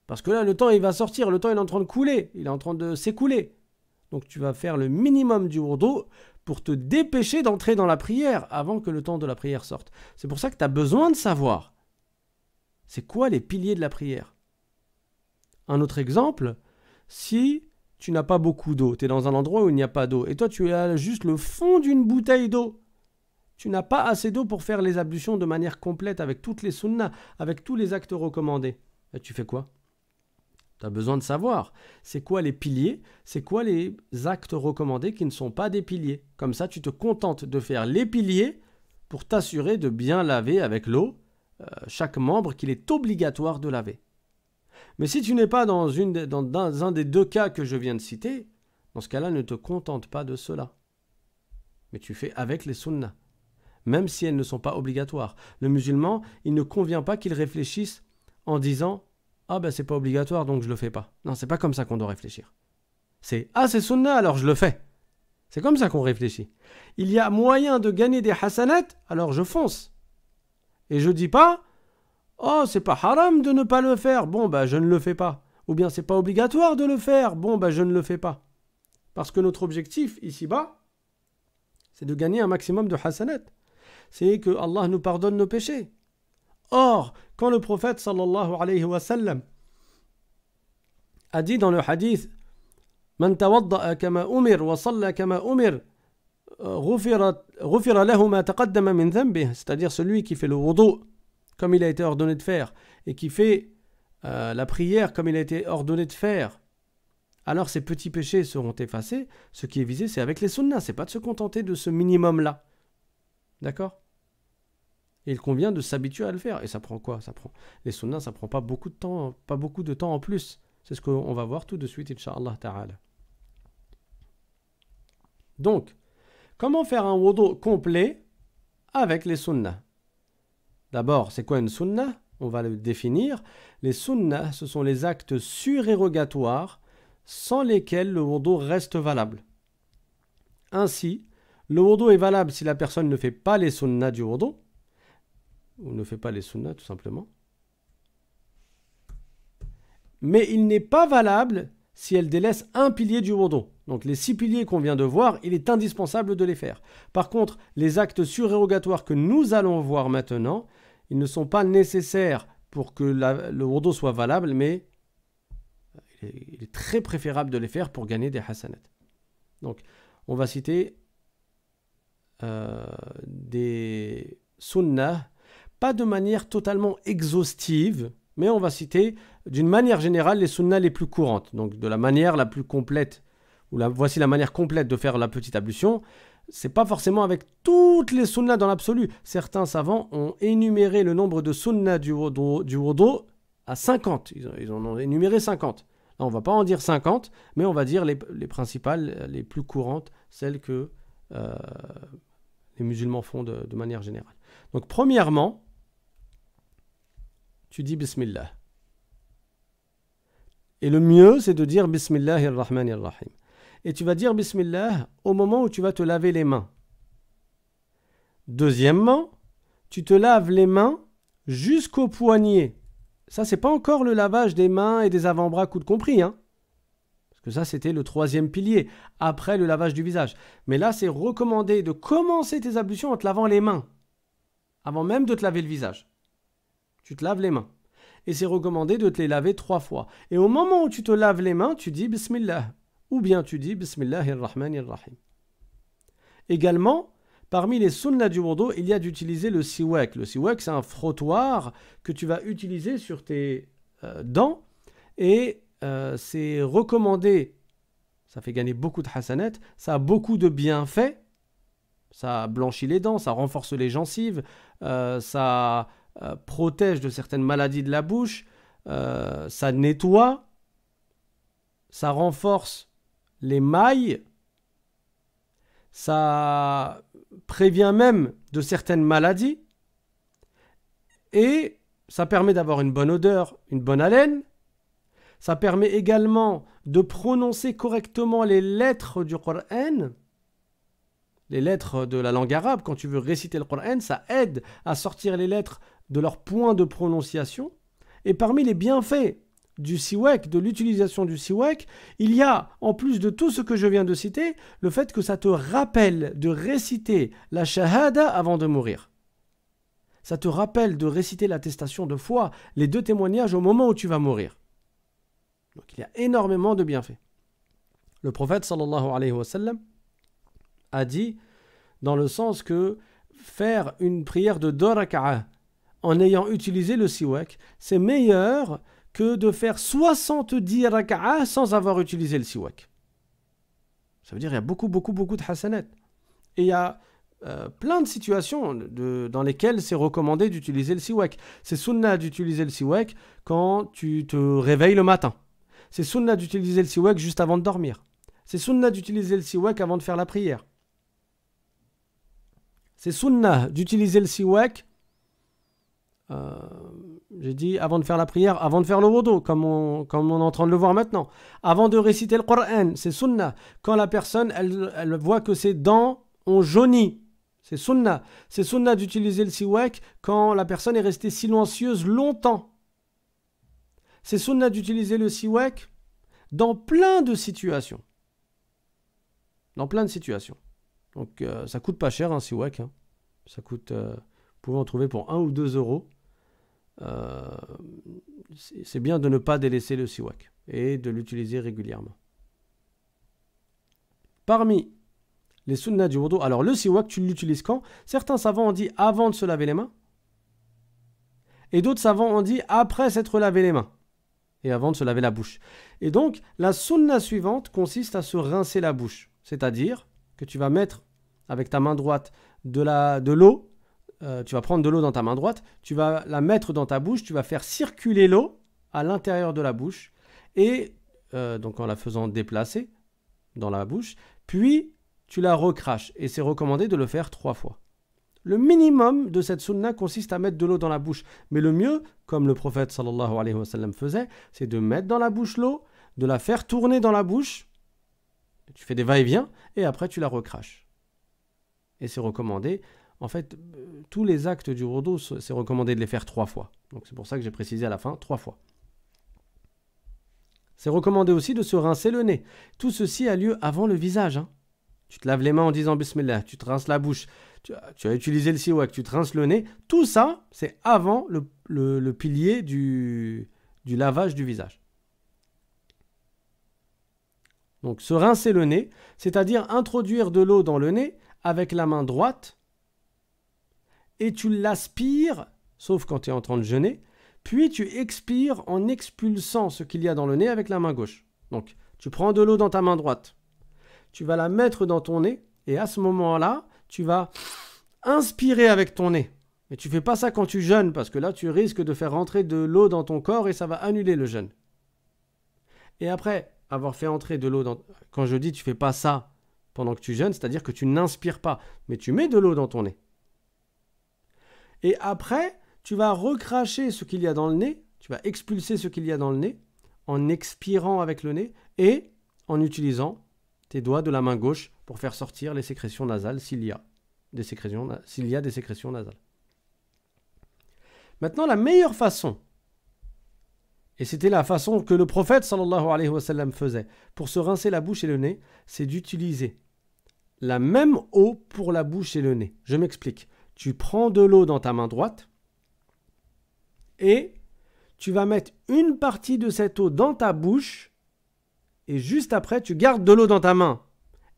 A: Parce que là, le temps, il va sortir, le temps, il est en train de couler, il est en train de s'écouler. Donc tu vas faire le minimum du wudu pour te dépêcher d'entrer dans la prière avant que le temps de la prière sorte. C'est pour ça que tu as besoin de savoir. C'est quoi les piliers de la prière? Un autre exemple, si tu n'as pas beaucoup d'eau, tu es dans un endroit où il n'y a pas d'eau, et toi tu as juste le fond d'une bouteille d'eau. Tu n'as pas assez d'eau pour faire les ablutions de manière complète avec toutes les sunnas, avec tous les actes recommandés. Et tu fais quoi? Tu as besoin de savoir. C'est quoi les piliers? C'est quoi les actes recommandés qui ne sont pas des piliers? Comme ça, tu te contentes de faire les piliers pour t'assurer de bien laver avec l'eau chaque membre qu'il est obligatoire de laver. Mais si tu n'es pas dans un des deux cas que je viens de citer, dans ce cas-là, ne te contente pas de cela. Mais tu fais avec les sunnas, même si elles ne sont pas obligatoires. Le musulman, il ne convient pas qu'il réfléchisse en disant « Ah ben c'est pas obligatoire, donc je le fais pas ». Non, c'est pas comme ça qu'on doit réfléchir. C'est « Ah c'est sunna, alors je le fais ». C'est comme ça qu'on réfléchit. Il y a moyen de gagner des hasanat, alors je fonce. Et je dis pas « Oh, c'est pas haram de ne pas le faire, bon ben je ne le fais pas ». Ou bien c'est pas obligatoire de le faire, bon ben je ne le fais pas. Parce que notre objectif ici-bas, c'est de gagner un maximum de hasanat. C'est que Allah nous pardonne nos péchés. Or, quand le prophète sallallahu alayhi wa sallam a dit dans le hadith Man tawadda'a kama umir wa salla kama umir ghufira lahu ma taqaddama min dhanbih, c'est-à-dire celui qui fait le wudu comme il a été ordonné de faire et qui fait la prière comme il a été ordonné de faire, alors ces petits péchés seront effacés. Ce qui est visé, c'est avec les sunnas, c'est pas de se contenter de ce minimum-là. D'accord? Et il convient de s'habituer à le faire. Et ça prend quoi? Les sunnas, ça prend pas beaucoup de temps en plus. C'est ce qu'on va voir tout de suite, Inch'Allah Ta'ala. Donc, Comment faire un wudu complet avec les sunnahs? D'abord, c'est quoi une sunnah? On va le définir. Les sunnahs, ce sont les actes surérogatoires sans lesquels le wudu reste valable. Ainsi, le wudu est valable si la personne ne fait pas les sunnahs du wudu, ou ne fait pas les sunnahs tout simplement. Mais il n'est pas valable si elle délaisse un pilier du wudu. Donc les 6 piliers qu'on vient de voir, il est indispensable de les faire. Par contre, les actes surérogatoires que nous allons voir maintenant, ils ne sont pas nécessaires pour que le wudu soit valable, mais il est très préférable de les faire pour gagner des hasanat. Donc, on va citer des sunnahs, pas de manière totalement exhaustive, mais on va citer d'une manière générale les sunnahs les plus courantes. Donc, de la manière la plus complète, voici la manière complète de faire la petite ablution. C'est pas forcément avec toutes les sunnahs dans l'absolu. Certains savants ont énuméré le nombre de sunnahs du wudu à 50. Ils en ont énuméré 50. Là, on ne va pas en dire 50, mais on va dire les principales, les plus courantes, celles que les musulmans font de manière générale. Donc, premièrement, tu dis Bismillah. Et le mieux, c'est de dire Bismillahirrahmanirrahim. Et tu vas dire Bismillah au moment où tu vas te laver les mains. Deuxièmement, tu te laves les mains jusqu'au poignet. Ça, c'est pas encore le lavage des mains et des avant-bras, coudes compris, hein. Parce que ça, c'était le 3e pilier, après le lavage du visage. Mais là, c'est recommandé de commencer tes ablutions en te lavant les mains, avant même de te laver le visage. Tu te laves les mains. Et c'est recommandé de te les laver 3 fois. Et au moment où tu te laves les mains, tu dis Bismillah. Ou bien tu dis Bismillahirrahmanirrahim. Également, parmi les sunnahs du wudu, il y a d'utiliser le siwak. Le siwak, c'est un frottoir que tu vas utiliser sur tes dents. Et c'est recommandé, ça fait gagner beaucoup de hasanat, ça a beaucoup de bienfaits. Ça blanchit les dents, ça renforce les gencives, ça protège de certaines maladies de la bouche, ça nettoie, ça renforce les mailles, ça prévient même de certaines maladies et ça permet d'avoir une bonne odeur, une bonne haleine. Ça permet également de prononcer correctement les lettres du Coran, les lettres de la langue arabe. Quand tu veux réciter le Coran, ça aide à sortir les lettres de leur point de prononciation. Et parmi les bienfaits du siwak, de l'utilisation du siwak, il y a, en plus de tout ce que je viens de citer, le fait que ça te rappelle de réciter la shahada avant de mourir. Ça te rappelle de réciter l'attestation de foi, les 2 témoignages au moment où tu vas mourir. Donc il y a énormément de bienfaits. Le prophète sallallahu alayhi wa sallam a dit dans le sens que faire une prière de 2 raka'a en ayant utilisé le siwak, c'est meilleur que de faire 70 raka'a sans avoir utilisé le siwak. Ça veut dire qu'il y a beaucoup de hasanat. Et il y a plein de situations dans lesquelles c'est recommandé d'utiliser le siwak. C'est sunnah d'utiliser le siwak quand tu te réveilles le matin. C'est sunnah d'utiliser le siwak juste avant de dormir. C'est sunnah d'utiliser le siwak avant de faire la prière. C'est sunnah d'utiliser le siwak, j'ai dit avant de faire la prière, avant de faire le wudu, comme on est en train de le voir maintenant. Avant de réciter le Coran, c'est sunnah. Quand la personne, elle voit que ses dents ont jauni, c'est sunnah. C'est sunnah d'utiliser le siwak quand la personne est restée silencieuse longtemps. C'est sunnah d'utiliser le siwak dans plein de situations. Dans plein de situations. Donc ça coûte pas cher un siwak. Hein. Ça coûte, vous pouvez en trouver pour 1 ou 2 euros. C'est bien de ne pas délaisser le siwak et de l'utiliser régulièrement. Parmi les sunnahs du wudu, alors le siwak, tu l'utilises quand? Certains savants ont dit avant de se laver les mains. Et d'autres savants ont dit après s'être lavé les mains. Et avant de se laver la bouche. Et donc, la sunna suivante consiste à se rincer la bouche. C'est-à-dire que tu vas mettre avec ta main droite de l'eau. Tu vas prendre de l'eau dans ta main droite. Tu vas la mettre dans ta bouche. Tu vas faire circuler l'eau à l'intérieur de la bouche. Et donc en la faisant déplacer dans la bouche. Puis, tu la recraches. Et c'est recommandé de le faire 3 fois. Le minimum de cette sunna consiste à mettre de l'eau dans la bouche. Mais le mieux, comme le prophète sallallahu alayhi wa sallam faisait, c'est de mettre dans la bouche l'eau, de la faire tourner dans la bouche. Tu fais des va-et-vient et après tu la recraches. Et c'est recommandé. En fait, tous les actes du wudu, c'est recommandé de les faire 3 fois. Donc c'est pour ça que j'ai précisé à la fin 3 fois. C'est recommandé aussi de se rincer le nez. Tout ceci a lieu avant le visage. Tu te laves les mains en disant Bismillah, tu te rinces la bouche, tu as utilisé le siwak, tu te rinces le nez. Tout ça, c'est avant le pilier du lavage du visage. Donc se rincer le nez, c'est-à-dire introduire de l'eau dans le nez avec la main droite et tu l'aspires, sauf quand tu es en train de jeûner, puis tu expires en expulsant ce qu'il y a dans le nez avec la main gauche. Donc tu prends de l'eau dans ta main droite, tu vas la mettre dans ton nez et à ce moment-là, tu vas inspirer avec ton nez. Mais tu ne fais pas ça quand tu jeûnes parce que là, tu risques de faire rentrer de l'eau dans ton corps et ça va annuler le jeûne. Et après avoir fait entrer de l'eau dans... Quand je dis tu ne fais pas ça pendant que tu jeûnes, c'est-à-dire que tu n'inspires pas, mais tu mets de l'eau dans ton nez. Et après, tu vas recracher ce qu'il y a dans le nez, tu vas expulser ce qu'il y a dans le nez en expirant avec le nez et en utilisant tes doigts de la main gauche pour faire sortir les sécrétions nasales s'il y a des sécrétions nasales. Maintenant, la meilleure façon, et c'était la façon que le prophète sallallahu alayhi wa sallam faisait pour se rincer la bouche et le nez, c'est d'utiliser la même eau pour la bouche et le nez. Je m'explique. Tu prends de l'eau dans ta main droite et tu vas mettre une partie de cette eau dans ta bouche et juste après, tu gardes de l'eau dans ta main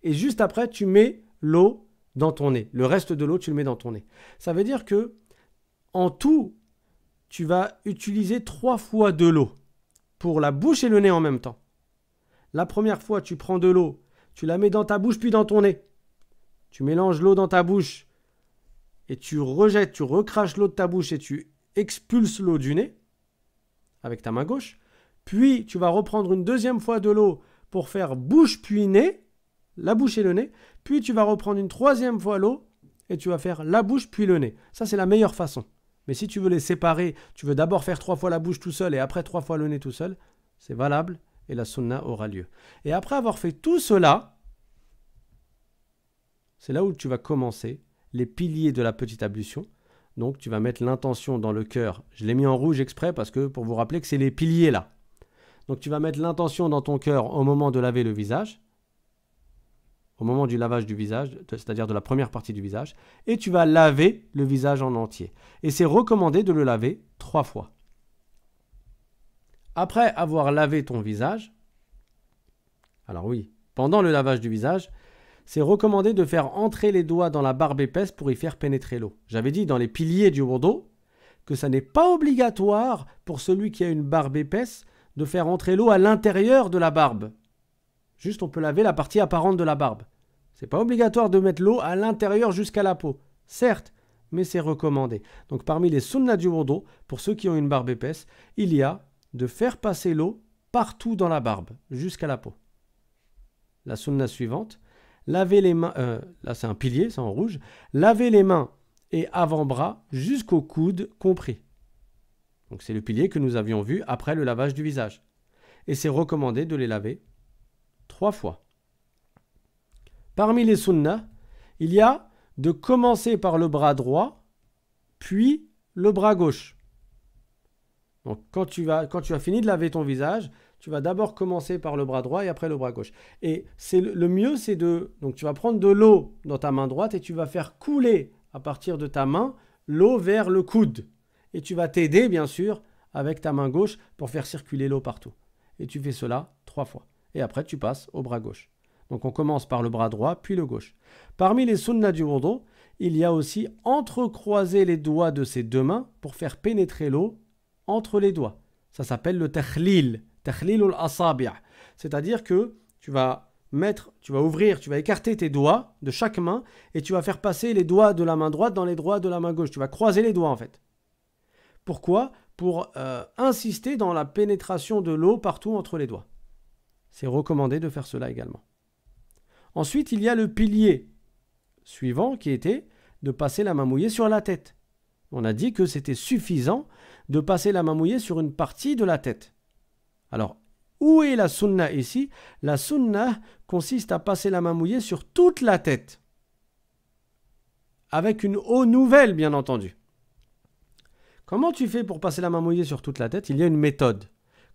A: et juste après, tu mets l'eau dans ton nez. Le reste de l'eau, tu le mets dans ton nez. Ça veut dire que en tout, tu vas utiliser 3 fois de l'eau pour la bouche et le nez en même temps. La première fois, tu prends de l'eau, tu la mets dans ta bouche puis dans ton nez. Tu mélanges l'eau dans ta bouche et tu rejettes, tu recraches l'eau de ta bouche et tu expulses l'eau du nez avec ta main gauche. Puis, tu vas reprendre une deuxième fois de l'eau pour faire bouche puis nez, la bouche et le nez. Puis, tu vas reprendre une troisième fois l'eau et tu vas faire la bouche puis le nez. Ça, c'est la meilleure façon. Mais si tu veux les séparer, tu veux d'abord faire 3 fois la bouche tout seul et après 3 fois le nez tout seul, c'est valable et la sunna aura lieu. Et après avoir fait tout cela, c'est là où tu vas commencer les piliers de la petite ablution. Donc tu vas mettre l'intention dans le cœur. Je l'ai mis en rouge exprès parce que pour vous rappeler que c'est les piliers là. Donc tu vas mettre l'intention dans ton cœur au moment de laver le visage, au moment du lavage du visage, c'est-à-dire de la première partie du visage, et tu vas laver le visage en entier. Et c'est recommandé de le laver 3 fois. Après avoir lavé ton visage, alors oui, pendant le lavage du visage, c'est recommandé de faire entrer les doigts dans la barbe épaisse pour y faire pénétrer l'eau. J'avais dit dans les piliers du wudu que ça n'est pas obligatoire pour celui qui a une barbe épaisse de faire entrer l'eau à l'intérieur de la barbe. Juste, on peut laver la partie apparente de la barbe. C'est pas obligatoire de mettre l'eau à l'intérieur jusqu'à la peau. Certes, mais c'est recommandé. Donc, parmi les sunnas du wudu, pour ceux qui ont une barbe épaisse, il y a de faire passer l'eau partout dans la barbe, jusqu'à la peau. La sunna suivante, laver les mains, là c'est un pilier, c'est en rouge, laver les mains et avant-bras jusqu'au coude compris. Donc, c'est le pilier que nous avions vu après le lavage du visage. Et c'est recommandé de les laver 3 fois. Parmi les sunnas, il y a de commencer par le bras droit, puis le bras gauche. Donc quand tu as fini de laver ton visage, tu vas d'abord commencer par le bras droit et après le bras gauche. Et le mieux, c'est donc tu vas prendre de l'eau dans ta main droite et tu vas faire couler à partir de ta main l'eau vers le coude. Et tu vas t'aider, bien sûr, avec ta main gauche pour faire circuler l'eau partout. Et tu fais cela 3 fois. Et après, tu passes au bras gauche. Donc, on commence par le bras droit, puis le gauche. Parmi les sunnas du wudu, il y a aussi entrecroiser les doigts de ses 2 mains pour faire pénétrer l'eau entre les doigts. Ça s'appelle le takhlil, takhlilul asabi'. C'est-à-dire que tu vas écarter tes doigts de chaque main et tu vas faire passer les doigts de la main droite dans les doigts de la main gauche. Tu vas croiser les doigts en fait. Pourquoi ? Pour insister dans la pénétration de l'eau partout entre les doigts. C'est recommandé de faire cela également. Ensuite, il y a le pilier suivant qui était de passer la main mouillée sur la tête. On a dit que c'était suffisant de passer la main mouillée sur une partie de la tête. Alors, où est la sunna ici? La sunna consiste à passer la main mouillée sur toute la tête. Avec une eau nouvelle, bien entendu. Comment tu fais pour passer la main mouillée sur toute la tête? Il y a une méthode.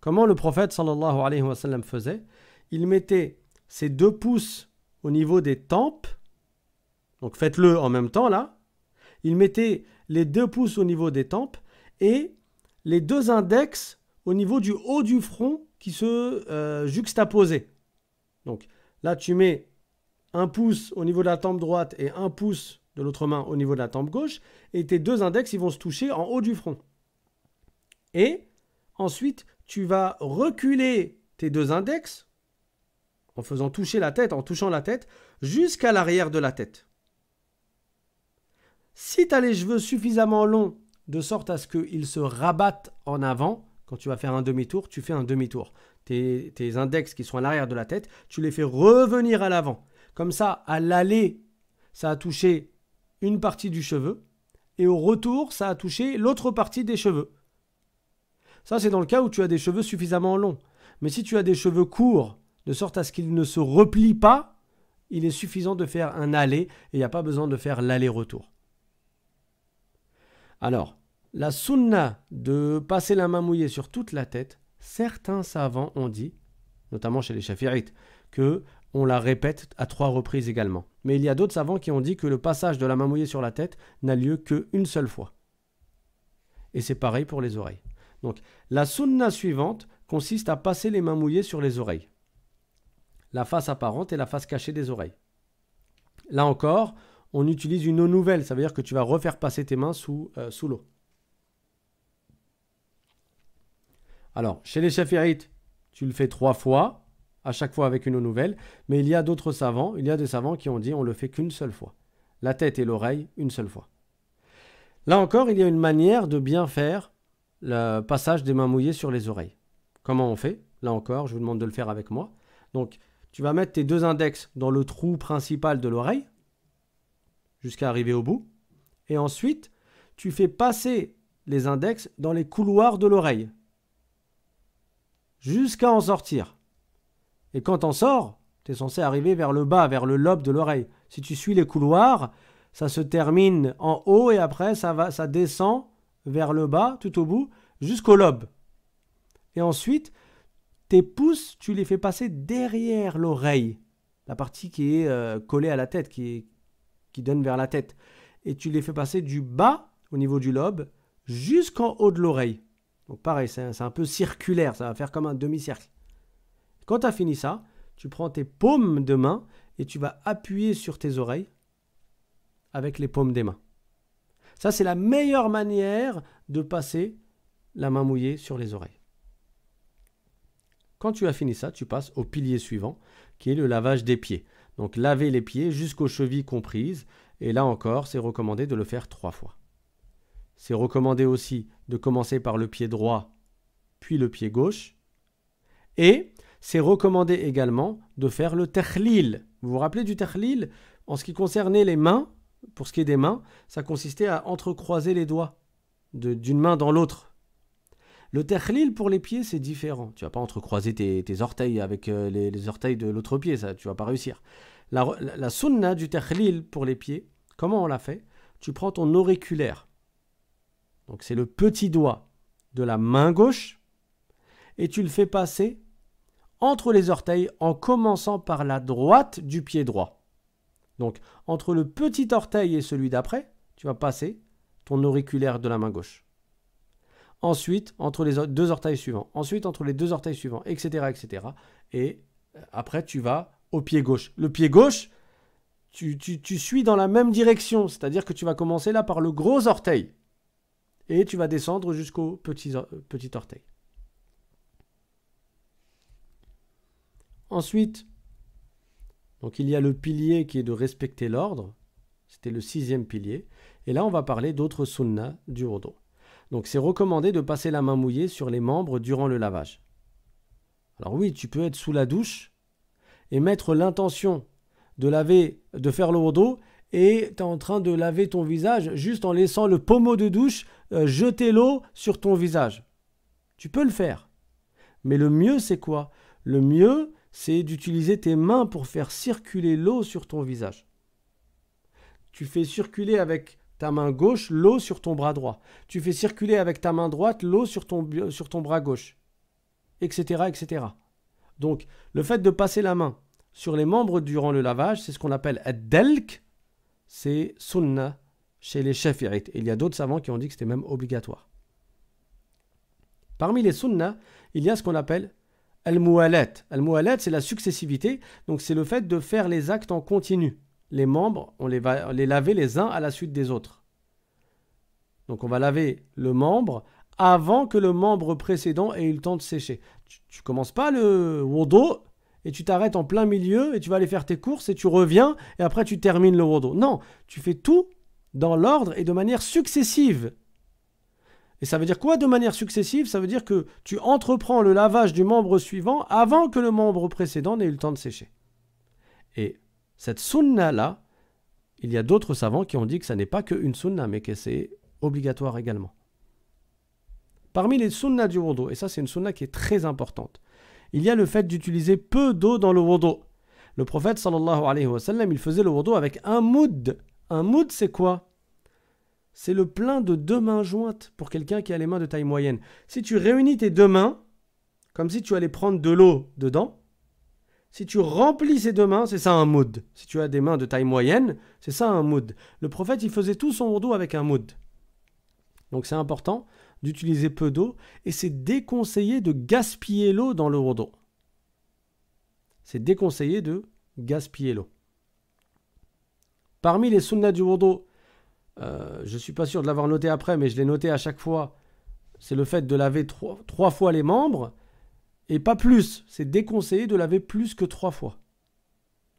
A: Comment le prophète sallallahu alayhi wa sallam faisait? Il mettait ses 2 pouces au niveau des tempes. Donc faites-le en même temps là. Il mettait les 2 pouces au niveau des tempes et les 2 index au niveau du haut du front qui se juxtaposaient. Donc là tu mets 1 pouce au niveau de la tempe droite et 1 pouce de l'autre main au niveau de la tempe gauche et tes 2 index ils vont se toucher en haut du front. Et ensuite tu vas reculer tes 2 index en faisant toucher la tête, en touchant la tête jusqu'à l'arrière de la tête. Si tu as les cheveux suffisamment longs de sorte à ce qu'ils se rabattent en avant, quand tu vas faire un demi-tour, tu fais un demi-tour. Tes index qui sont à l'arrière de la tête, tu les fais revenir à l'avant. Comme ça, à l'aller, ça a touché une partie du cheveu et au retour, ça a touché l'autre partie des cheveux. Ça, c'est dans le cas où tu as des cheveux suffisamment longs. Mais si tu as des cheveux courts, de sorte à ce qu'ils ne se replient pas, il est suffisant de faire un aller et il n'y a pas besoin de faire l'aller-retour. Alors, la sunna de passer la main mouillée sur toute la tête, certains savants ont dit, notamment chez les chafi'ites, que on la répète à 3 reprises également. Mais il y a d'autres savants qui ont dit que le passage de la main mouillée sur la tête n'a lieu qu'une seule fois. Et c'est pareil pour les oreilles. Donc, la sunna suivante consiste à passer les mains mouillées sur les oreilles. La face apparente et la face cachée des oreilles. Là encore, on utilise une eau nouvelle, ça veut dire que tu vas refaire passer tes mains sous l'eau. Alors, chez les chafi'ites, tu le fais 3 fois, à chaque fois avec une eau nouvelle, mais il y a d'autres savants, il y a des savants qui ont dit on le fait qu'une seule fois. La tête et l'oreille, une seule fois. Là encore, il y a une manière de bien faire le passage des mains mouillées sur les oreilles. Comment on fait? Là encore, je vous demande de le faire avec moi. Donc, tu vas mettre tes 2 index dans le trou principal de l'oreille, jusqu'à arriver au bout. Et ensuite, tu fais passer les index dans les couloirs de l'oreille, jusqu'à en sortir. Et quand t'en sors, tu es censé arriver vers le bas, vers le lobe de l'oreille. Si tu suis les couloirs, ça se termine en haut et après ça descend vers le bas, tout au bout, jusqu'au lobe. Et ensuite, tes pouces, tu les fais passer derrière l'oreille, la partie qui est collée à la tête, qui donne vers la tête. Et tu les fais passer du bas, au niveau du lobe, jusqu'en haut de l'oreille. Donc pareil, c'est un peu circulaire, ça va faire comme un demi-cercle. Quand tu as fini ça, tu prends tes paumes de main et tu vas appuyer sur tes oreilles avec les paumes des mains. Ça, c'est la meilleure manière de passer la main mouillée sur les oreilles. Quand tu as fini ça, tu passes au pilier suivant, qui est le lavage des pieds. Donc laver les pieds jusqu'aux chevilles comprises. Et là encore, c'est recommandé de le faire 3 fois. C'est recommandé aussi de commencer par le pied droit, puis le pied gauche. Et c'est recommandé également de faire le takhlil. Vous vous rappelez du takhlil? En ce qui concernait les mains, pour ce qui est des mains, ça consistait à entrecroiser les doigts d'une main dans l'autre. Le takhlil pour les pieds, c'est différent. Tu ne vas pas entrecroiser tes orteils avec les orteils de l'autre pied, ça, tu ne vas pas réussir. La sunna du takhlil pour les pieds, comment on l'a fait? Tu prends ton auriculaire. Donc c'est le petit doigt de la main gauche et tu le fais passer entre les orteils en commençant par la droite du pied droit. Donc entre le petit orteil et celui d'après, tu vas passer ton auriculaire de la main gauche. Ensuite, entre les 2 orteils suivants. Ensuite, entre les 2 orteils suivants, etc., etc. Et après, tu vas au pied gauche. Le pied gauche, tu suis dans la même direction. C'est-à-dire que tu vas commencer là par le gros orteil. Et tu vas descendre jusqu'au petit orteil. Ensuite, donc il y a le pilier qui est de respecter l'ordre. C'était le 6e pilier. Et là, on va parler d'autres sunnas du wudu. Donc c'est recommandé de passer la main mouillée sur les membres durant le lavage. Alors oui, tu peux être sous la douche et mettre l'intention de faire le wudu et tu es en train de laver ton visage juste en laissant le pommeau de douche jeter l'eau sur ton visage. Tu peux le faire. Mais le mieux, c'est quoi? Le mieux, c'est d'utiliser tes mains pour faire circuler l'eau sur ton visage. Tu fais circuler avec ta main gauche l'eau sur ton bras droit. Tu fais circuler avec ta main droite l'eau sur ton bras gauche, etc., etc. Donc, le fait de passer la main sur les membres durant le lavage, c'est ce qu'on appelle ad-dalk, c'est sunnah chez les shafi'ites. Il y a d'autres savants qui ont dit que c'était même obligatoire. Parmi les sunnahs, il y a ce qu'on appelle al-muwalat. Al-muwalat, c'est la successivité, donc c'est le fait de faire les actes en continu. Les membres, on va les laver les uns à la suite des autres. Donc on va laver le membre avant que le membre précédent ait eu le temps de sécher. Tu commences pas le wudu et tu t'arrêtes en plein milieu et tu vas aller faire tes courses et tu reviens et après tu termines le wudu. Non, tu fais tout dans l'ordre et de manière successive. Et ça veut dire quoi de manière successive? Ça veut dire que tu entreprends le lavage du membre suivant avant que le membre précédent n'ait eu le temps de sécher. Et cette sunna-là, il y a d'autres savants qui ont dit que ça n'est pas qu'une sunna, mais que c'est obligatoire également. Parmi les sunnas du wudu, et ça c'est une sunna qui est très importante, il y a le fait d'utiliser peu d'eau dans le wudu. Le prophète sallallahu alayhi wa sallam, il faisait le wudu avec un moud. Un moud, c'est quoi? C'est le plein de 2 mains jointes pour quelqu'un qui a les mains de taille moyenne. Si tu réunis tes 2 mains, comme si tu allais prendre de l'eau dedans, si tu remplis ces 2 mains, c'est ça un moud. Si tu as des mains de taille moyenne, c'est ça un moud. Le prophète, il faisait tout son wudu avec un moud. Donc c'est important d'utiliser peu d'eau et c'est déconseillé de gaspiller l'eau dans le wudu. C'est déconseillé de gaspiller l'eau. Parmi les sunnas du wudu, je ne suis pas sûr de l'avoir noté après, mais je l'ai noté à chaque fois, c'est le fait de laver 3 fois les membres et pas plus. C'est déconseillé de laver plus que 3 fois.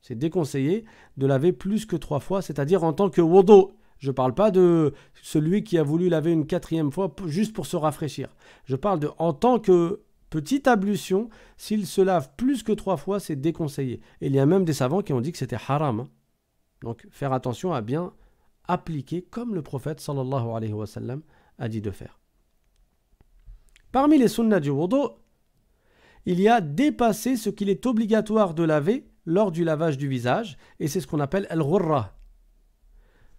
A: C'est déconseillé de laver plus que 3 fois, c'est-à-dire en tant que wudu. Je ne parle pas de celui qui a voulu laver une 4e fois juste pour se rafraîchir. Je parle de en tant que petite ablution, s'il se lave plus que 3 fois, c'est déconseillé. Et il y a même des savants qui ont dit que c'était haram. Donc faire attention à bien appliquer comme le prophète sallallahu alayhi wa sallam a dit de faire. Parmi les sunnas du wudu, il y a dépasser ce qu'il est obligatoire de laver lors du lavage du visage, et c'est ce qu'on appelle al-ghurra.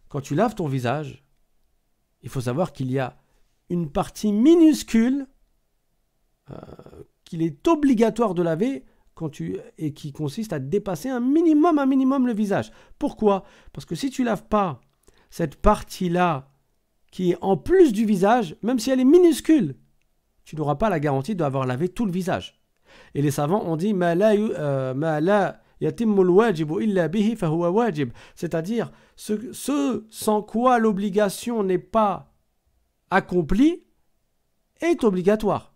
A: Quand tu laves ton visage, il faut savoir qu'il y a une partie minuscule qu'il est obligatoire de laver et qui consiste à dépasser un minimum le visage. Pourquoi? Parce que si tu ne laves pas cette partie-là qui est en plus du visage, même si elle est minuscule, tu n'auras pas la garantie d'avoir lavé tout le visage. Et les savants ont dit c'est-à-dire ce sans quoi l'obligation n'est pas accomplie est obligatoire.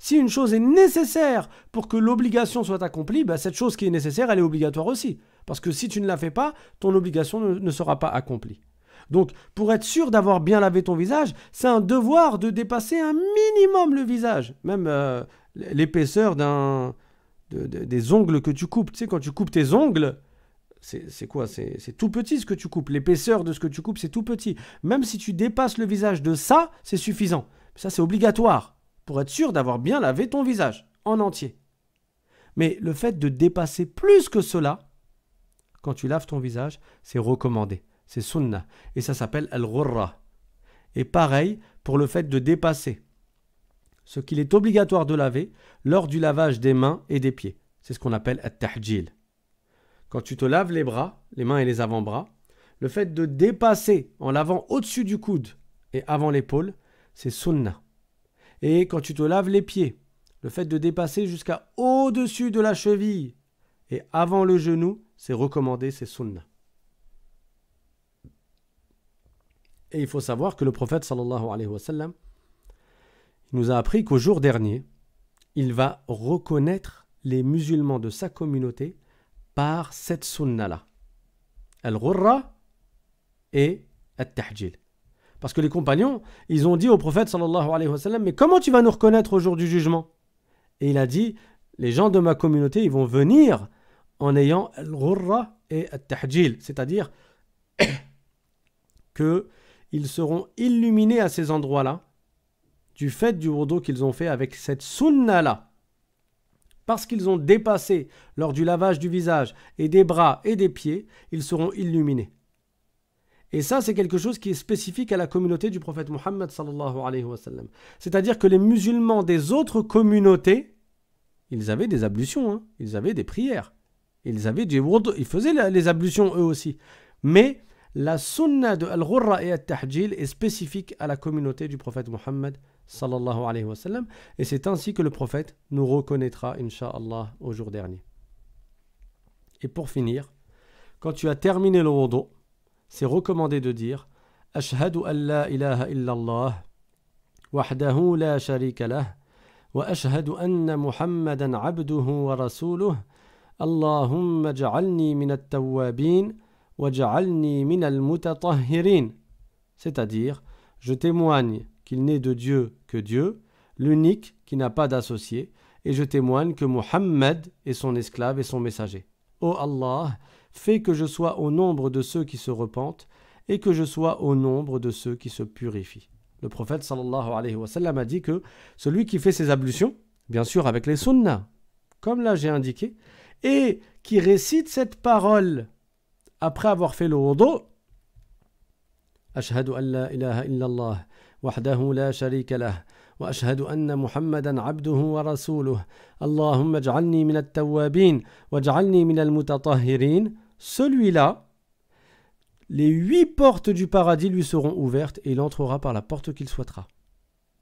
A: Si une chose est nécessaire pour que l'obligation soit accomplie, cette chose qui est nécessaire, elle est obligatoire aussi. Parce que si tu ne la fais pas, ton obligation ne sera pas accomplie. Donc, pour être sûr d'avoir bien lavé ton visage, c'est un devoir de dépasser un minimum le visage. Même l'épaisseur des ongles que tu coupes. Tu sais, quand tu coupes tes ongles, c'est quoi? C'est tout petit ce que tu coupes. L'épaisseur de ce que tu coupes, c'est tout petit. Même si tu dépasses le visage de ça, c'est suffisant. Ça, c'est obligatoire pour être sûr d'avoir bien lavé ton visage en entier. Mais le fait de dépasser plus que cela, quand tu laves ton visage, c'est recommandé. C'est sunnah. Et ça s'appelle al-ghurra. Et pareil pour le fait de dépasser ce qu'il est obligatoire de laver lors du lavage des mains et des pieds. C'est ce qu'on appelle at-tahjil. Quand tu te laves les bras, les mains et les avant-bras, le fait de dépasser en lavant au-dessus du coude et avant l'épaule, c'est sunnah. Et quand tu te laves les pieds, le fait de dépasser jusqu'à au-dessus de la cheville et avant le genou, c'est recommandé, c'est sunnah. Et il faut savoir que le prophète sallallahu alayhi wa sallam nous a appris qu'au jour dernier, il va reconnaître les musulmans de sa communauté par cette sunna-là. Al-ghurra et at-tahjil. Parce que les compagnons, ils ont dit au prophète sallallahu alayhi wa sallam, mais comment tu vas nous reconnaître au jour du jugement? Et il a dit, les gens de ma communauté, ils vont venir en ayant al-ghurra et al-tahjil, c'est-à-dire qu'ils seront illuminés à ces endroits-là du fait du wudu qu'ils ont fait avec cette sunna-là. Parce qu'ils ont dépassé lors du lavage du visage et des bras et des pieds, ils seront illuminés. Et ça, c'est quelque chose qui est spécifique à la communauté du prophète Mohammed sallallahu alayhi wa sallam. C'est-à-dire que les musulmans des autres communautés, ils avaient des ablutions, hein, ils avaient des prières, ils faisaient les ablutions eux aussi. Mais la sunna de al-ghurra et al-tahjil est spécifique à la communauté du prophète Mohammed sallallahu alayhi wa sallam. Et c'est ainsi que le prophète nous reconnaîtra, incha'Allah, au jour dernier. Et pour finir, quand tu as terminé le wudu, c'est recommandé de dire Ashhadu an la ilaha illallah wahdahu la sharika lah wa ashhadu anna Muhammadan abduhu wa rasuluh Allahumma ja'alni min at-tawwabin wa ja'alni min al-mutatahhirin. C'est-à-dire, je témoigne qu'il n'est de Dieu que Dieu, l'unique qui n'a pas d'associé, et je témoigne que Muhammad est son esclave et son messager. Ô Allah, fais que je sois au nombre de ceux qui se repentent et que je sois au nombre de ceux qui se purifient. Le prophète sallallahu alayhi wa sallam a dit que celui qui fait ses ablutions, bien sûr avec les sunnahs, comme là j'ai indiqué, et qui récite cette parole après avoir fait le wudu, Ashhadu an la ilaha illallah wahdahu la sharika lah wa ashhadu anna Muhammadan abduhu wa rasuluh Allahumma ij'alni min at-tawwabin wa ij'alni min al-mutatahhirin. Celui-là, les 8 portes du paradis lui seront ouvertes et il entrera par la porte qu'il souhaitera.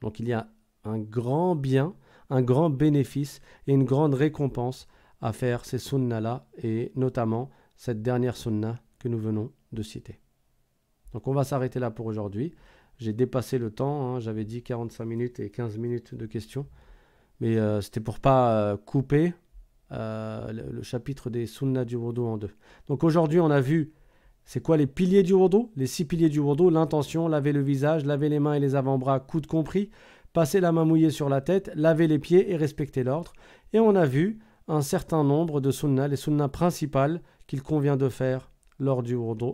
A: Donc il y a un grand bien, un grand bénéfice et une grande récompense à faire ces sunnahs-là et notamment cette dernière sunnah que nous venons de citer. Donc on va s'arrêter là pour aujourd'hui. J'ai dépassé le temps, hein, j'avais dit 45 minutes et 15 minutes de questions. Mais c'était pour pas couper le chapitre des sunnahs du wudu en deux. Donc aujourd'hui on a vu c'est quoi les piliers du wudu, les 6 piliers du wudu, l'intention, laver le visage, laver les mains et les avant-bras, coudes compris, passer la main mouillée sur la tête, laver les pieds et respecter l'ordre. Et on a vu un certain nombre de sunnahs, les sunnahs principales qu'il convient de faire lors du wudu.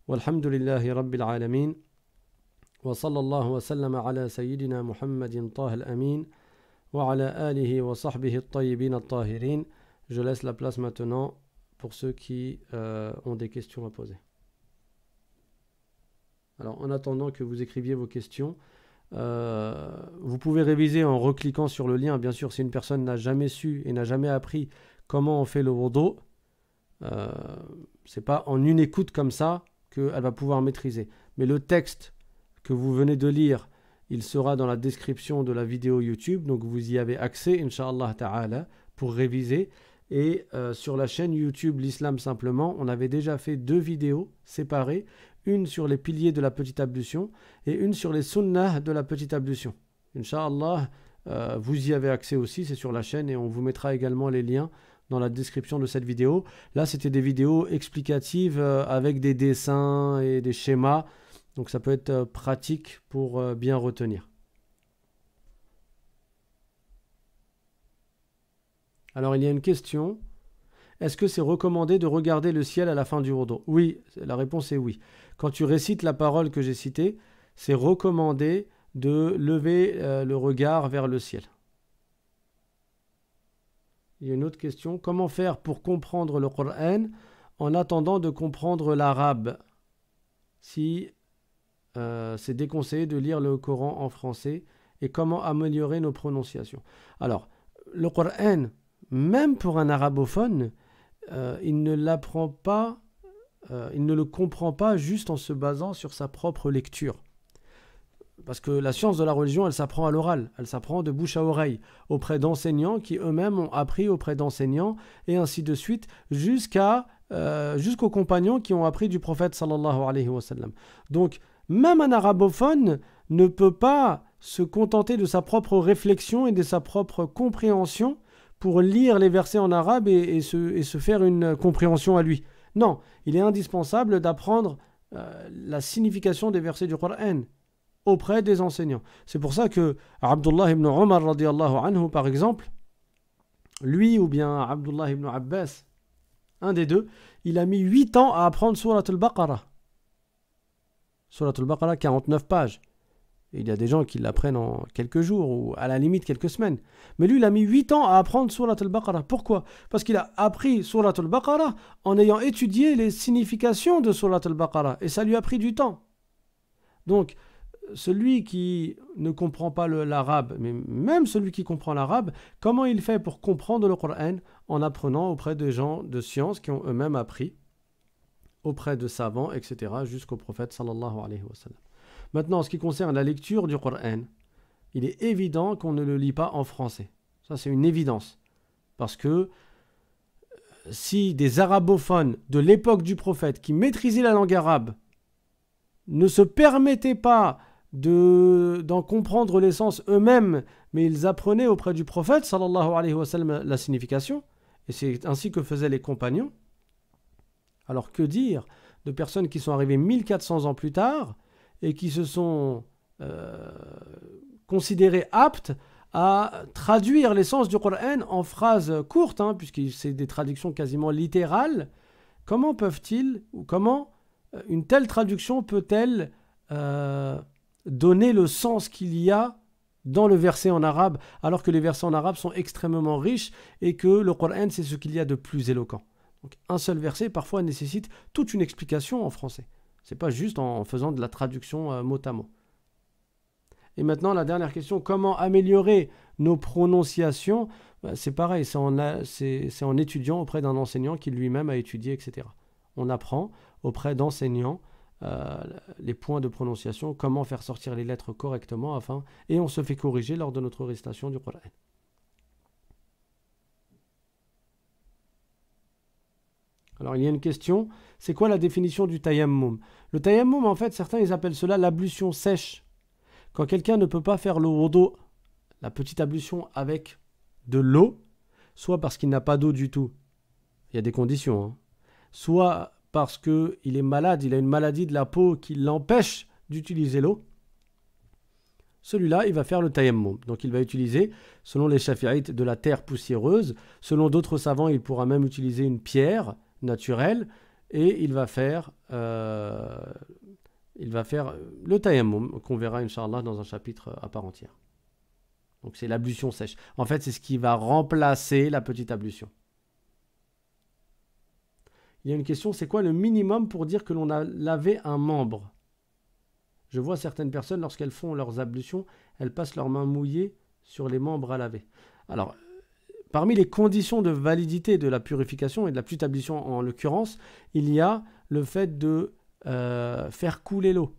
A: Walhamdulillahi rabbil alamin. Wa sallallahu wa sallama ala sayyidina Muhammadin taha al-amin wa ala alihi wa sahbihi at-tayyibin at-tahirin. Je laisse la place maintenant pour ceux qui ont des questions à poser. Alors en attendant que vous écriviez vos questions, vous pouvez réviser en recliquant sur le lien. Bien sûr, si une personne n'a jamais su et n'a jamais appris comment on fait le wudu, c'est pas en une écoute comme ça qu'elle va pouvoir maîtriser. Mais le texte que vous venez de lire, il sera dans la description de la vidéo YouTube, donc vous y avez accès, Inch'Allah Ta'ala, pour réviser. Et sur la chaîne YouTube L'Islam Simplement, on avait déjà fait 2 vidéos séparées, une sur les piliers de la petite ablution et une sur les sunnahs de la petite ablution. Inch'Allah, vous y avez accès aussi, c'est sur la chaîne et on vous mettra également les liens dans la description de cette vidéo. Là, c'était des vidéos explicatives avec des dessins et des schémas. Donc ça peut être pratique pour bien retenir. Alors il y a une question. Est-ce que c'est recommandé de regarder le ciel à la fin du wudu? Oui, la réponse est oui. Quand tu récites la parole que j'ai citée, c'est recommandé de lever le regard vers le ciel. Il y a une autre question. Comment faire pour comprendre le Coran en attendant de comprendre l'arabe? Si c'est déconseillé de lire le Coran en français et comment améliorer nos prononciations. Alors, le Coran, même pour un arabophone, il ne l'apprend pas, il ne le comprend pas juste en se basant sur sa propre lecture. Parce que la science de la religion, elle s'apprend à l'oral, elle s'apprend de bouche à oreille, auprès d'enseignants qui eux-mêmes ont appris auprès d'enseignants, et ainsi de suite, jusqu'aux compagnons qui ont appris du prophète sallallahu alayhi wa sallam. Donc, même un arabophone ne peut pas se contenter de sa propre réflexion et de sa propre compréhension pour lire les versets en arabe et se faire une compréhension à lui. Non, il est indispensable d'apprendre la signification des versets du Coran auprès des enseignants. C'est pour ça que Abdullah ibn Omar, radiyallahu anhu, par exemple, lui ou bien Abdullah ibn Abbas, un des deux, il a mis 8 ans à apprendre Surat al-Baqarah. Surat al-Baqarah, 49 pages. Et il y a des gens qui l'apprennent en quelques jours ou à la limite quelques semaines. Mais lui, il a mis 8 ans à apprendre Surat al-Baqarah. Pourquoi? Parce qu'il a appris Surat al-Baqarah en ayant étudié les significations de Surat al-Baqarah. Et ça lui a pris du temps. Donc, celui qui ne comprend pas l'arabe, mais même celui qui comprend l'arabe, comment il fait pour comprendre le Coran? En apprenant auprès de gens de science qui ont eux-mêmes appris, auprès de savants, etc., jusqu'au prophète sallallahu alayhi wa sallam. Maintenant, en ce qui concerne la lecture du Coran, il est évident qu'on ne le lit pas en français. Ça, c'est une évidence. Parce que si des arabophones de l'époque du prophète qui maîtrisaient la langue arabe ne se permettaient pas d'en comprendre l'essence eux-mêmes, mais ils apprenaient auprès du prophète sallallahu alayhi wa sallam la signification, et c'est ainsi que faisaient les compagnons. Alors que dire de personnes qui sont arrivées 1400 ans plus tard et qui se sont considérées aptes à traduire l'essence du Coran en phrases courtes, puisque c'est des traductions quasiment littérales. Comment peuvent-ils, ou comment une telle traduction peut-elle donner le sens qu'il y a dans le verset en arabe, alors que les versets en arabe sont extrêmement riches et que le Coran, c'est ce qu'il y a de plus éloquent. Donc, un seul verset, parfois, nécessite toute une explication en français. Ce n'est pas juste en faisant de la traduction mot à mot. Et maintenant, la dernière question, comment améliorer nos prononciations? C'est pareil, c'est en étudiant auprès d'un enseignant qui lui-même a étudié, etc. On apprend auprès d'enseignants les points de prononciation, comment faire sortir les lettres correctement, et on se fait corriger lors de notre récitation du Coran. Alors, il y a une question, c'est quoi la définition du tayammum? Le tayammum, en fait, certains ils appellent cela l'ablution sèche. Quand quelqu'un ne peut pas faire le wudu, la petite ablution avec de l'eau, soit parce qu'il n'a pas d'eau du tout, il y a des conditions, soit parce qu'il est malade, il a une maladie de la peau qui l'empêche d'utiliser l'eau, celui-là, il va faire le tayammum. Donc, il va utiliser, selon les shafi'ites, de la terre poussiéreuse. Selon d'autres savants, il pourra même utiliser une pierre naturelle et il va faire le tayammum qu'on verra Inch'Allah dans un chapitre à part entière. Donc c'est l'ablution sèche. En fait, c'est ce qui va remplacer la petite ablution. Il y a une question, c'est quoi le minimum pour dire que l'on a lavé un membre? Je vois certaines personnes, lorsqu'elles font leurs ablutions, elles passent leurs mains mouillées sur les membres à laver. Alors, parmi les conditions de validité de la purification et de la petite ablution en l'occurrence, il y a le fait de faire couler l'eau.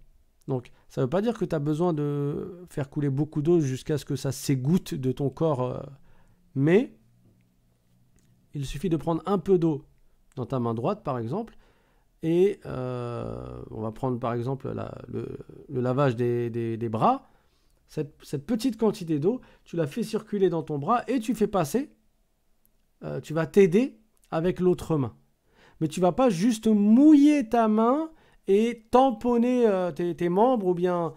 A: Donc, ça ne veut pas dire que tu as besoin de faire couler beaucoup d'eau jusqu'à ce que ça s'égoutte de ton corps, mais il suffit de prendre un peu d'eau dans ta main droite, par exemple, et on va prendre par exemple le lavage des bras. Cette petite quantité d'eau, tu la fais circuler dans ton bras et tu fais passer, tu vas t'aider avec l'autre main. Mais tu ne vas pas juste mouiller ta main et tamponner tes membres ou bien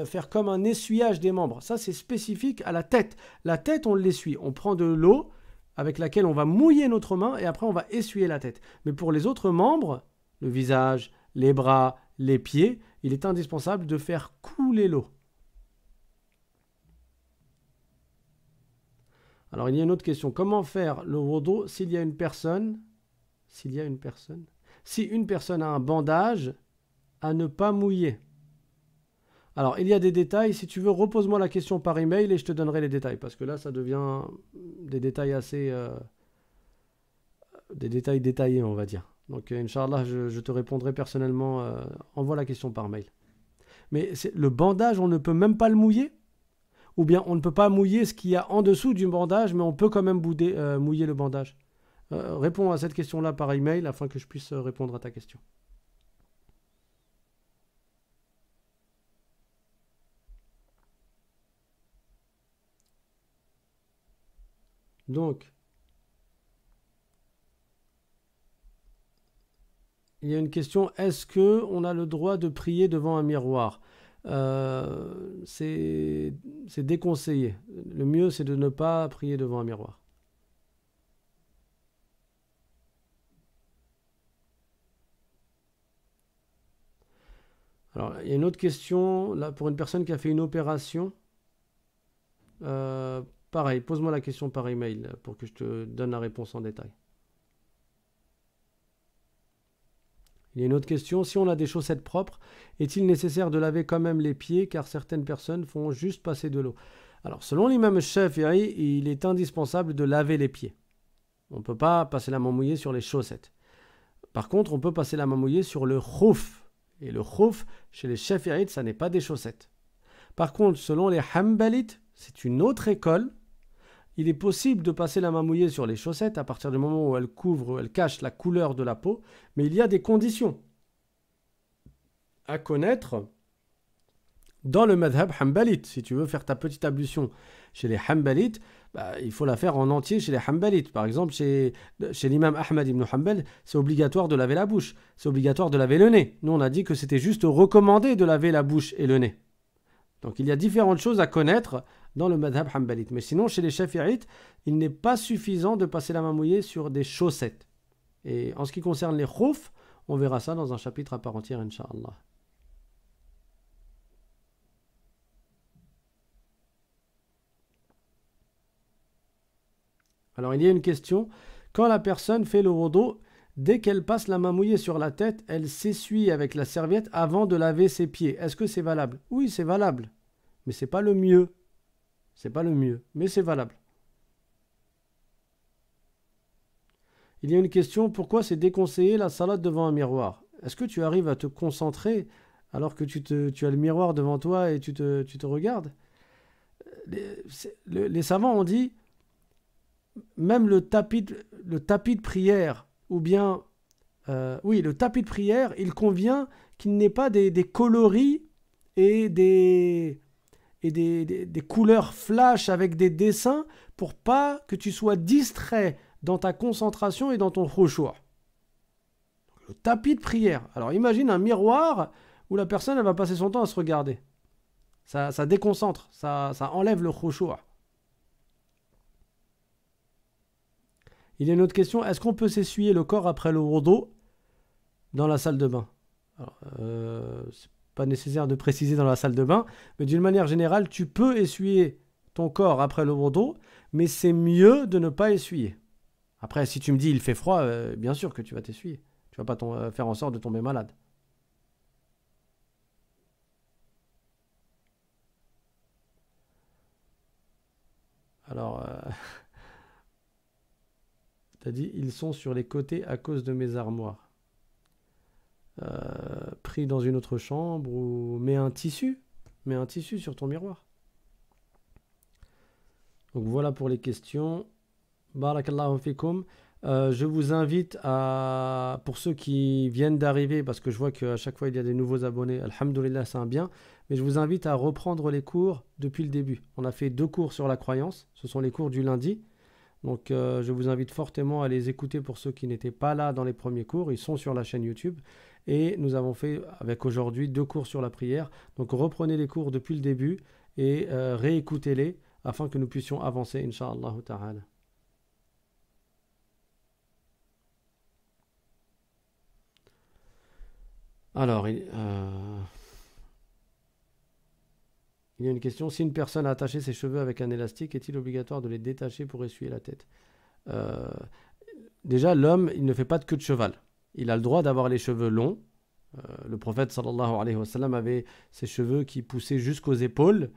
A: faire comme un essuyage des membres. Ça, c'est spécifique à la tête. La tête, on l'essuie. On prend de l'eau avec laquelle on va mouiller notre main et après, on va essuyer la tête. Mais pour les autres membres, le visage, les bras, les pieds, il est indispensable de faire couler l'eau. Alors, il y a une autre question. Comment faire le wudu si une personne a un bandage à ne pas mouiller? Alors, il y a des détails. Si tu veux, repose-moi la question par email et je te donnerai les détails. Parce que là, ça devient des détails assez... des détails détaillés, on va dire. Donc, Inch'Allah, je te répondrai personnellement. Envoie la question par mail. Mais le bandage, on ne peut même pas le mouiller? Ou bien on ne peut pas mouiller ce qu'il y a en dessous du bandage, mais on peut quand même mouiller le bandage? Réponds à cette question-là par email afin que je puisse répondre à ta question. Donc, il y a une question, est-ce qu'on a le droit de prier devant un miroir? C'est déconseillé. Le mieux, c'est de ne pas prier devant un miroir. Alors, il y a une autre question, là, pour une personne qui a fait une opération. Pareil, pose-moi la question par email pour que je te donne la réponse en détail. Il y a une autre question, si on a des chaussettes propres, est-il nécessaire de laver quand même les pieds car certaines personnes font juste passer de l'eau? Alors, selon l'imam Shafi'i, il est indispensable de laver les pieds. On ne peut pas passer la main mouillée sur les chaussettes. Par contre, on peut passer la main mouillée sur le khouf. Et le khouf, chez les Shafi'ites, ça n'est pas des chaussettes. Par contre, selon les Hanbalites, c'est une autre école. Il est possible de passer la main mouillée sur les chaussettes à partir du moment où elles couvrent, elles cachent la couleur de la peau, mais il y a des conditions à connaître dans le madhab hanbalite. Si tu veux faire ta petite ablution chez les hanbalites, il faut la faire en entier chez les hanbalites. Par exemple, chez l'imam Ahmad ibn Hanbal, c'est obligatoire de laver la bouche, c'est obligatoire de laver le nez. Nous, on a dit que c'était juste recommandé de laver la bouche et le nez. Donc il y a différentes choses à connaître dans le madhab hanbalite. Mais sinon, chez les shafi'ites, il n'est pas suffisant de passer la main mouillée sur des chaussettes. Et en ce qui concerne les khouf, on verra ça dans un chapitre à part entière, Inch'Allah. Alors il y a une question. Quand la personne fait le wudu, dès qu'elle passe la main mouillée sur la tête, elle s'essuie avec la serviette avant de laver ses pieds. Est-ce que c'est valable? Oui, c'est valable. Mais c'est pas le mieux. C'est pas le mieux, mais c'est valable. Il y a une question, pourquoi c'est déconseillé la salade devant un miroir? Est-ce que tu arrives à te concentrer alors que tu as le miroir devant toi et tu te regardes? Les savants ont dit, même le tapis de prière, ou bien, oui, le tapis de prière, il convient qu'il n'ait pas des coloris et des couleurs flash avec des dessins pour pas que tu sois distrait dans ta concentration et dans ton khushu'. Le tapis de prière. Alors imagine un miroir où la personne elle va passer son temps à se regarder. Ça déconcentre, ça enlève le khushu'. Il y a une autre question, est-ce qu'on peut s'essuyer le corps après le wudu dans la salle de bain? Alors, c'est pas nécessaire de préciser dans la salle de bain, mais d'une manière générale, tu peux essuyer ton corps après le wudu, mais c'est mieux de ne pas essuyer. Après, si tu me dis il fait froid, bien sûr que tu vas t'essuyer. Tu vas pas faire en sorte de tomber malade. Alors, tu as dit ils sont sur les côtés à cause de mes armoires. Pris dans une autre chambre ou mets un tissu sur ton miroir. Donc voilà pour les questions. Barakallahu fikum. Je vous invite pour ceux qui viennent d'arriver, parce que je vois qu'à chaque fois il y a des nouveaux abonnés, alhamdoulilah c'est un bien, mais je vous invite à reprendre les cours depuis le début. On a fait 2 cours sur la croyance, ce sont les cours du lundi. Donc je vous invite fortement à les écouter pour ceux qui n'étaient pas là dans les premiers cours, ils sont sur la chaîne YouTube. Et nous avons fait avec aujourd'hui 2 cours sur la prière. Donc reprenez les cours depuis le début et réécoutez-les afin que nous puissions avancer, Inch'Allah ta'ala. Alors, il y a une question. Si une personne a attaché ses cheveux avec un élastique, est-il obligatoire de les détacher pour essuyer la tête? Euh, Déjà, l'homme, il ne fait pas de queue de cheval. Il a le droit d'avoir les cheveux longs. Le prophète sallallahu alayhi wa sallam avait ses cheveux qui poussaient jusqu'aux épaules.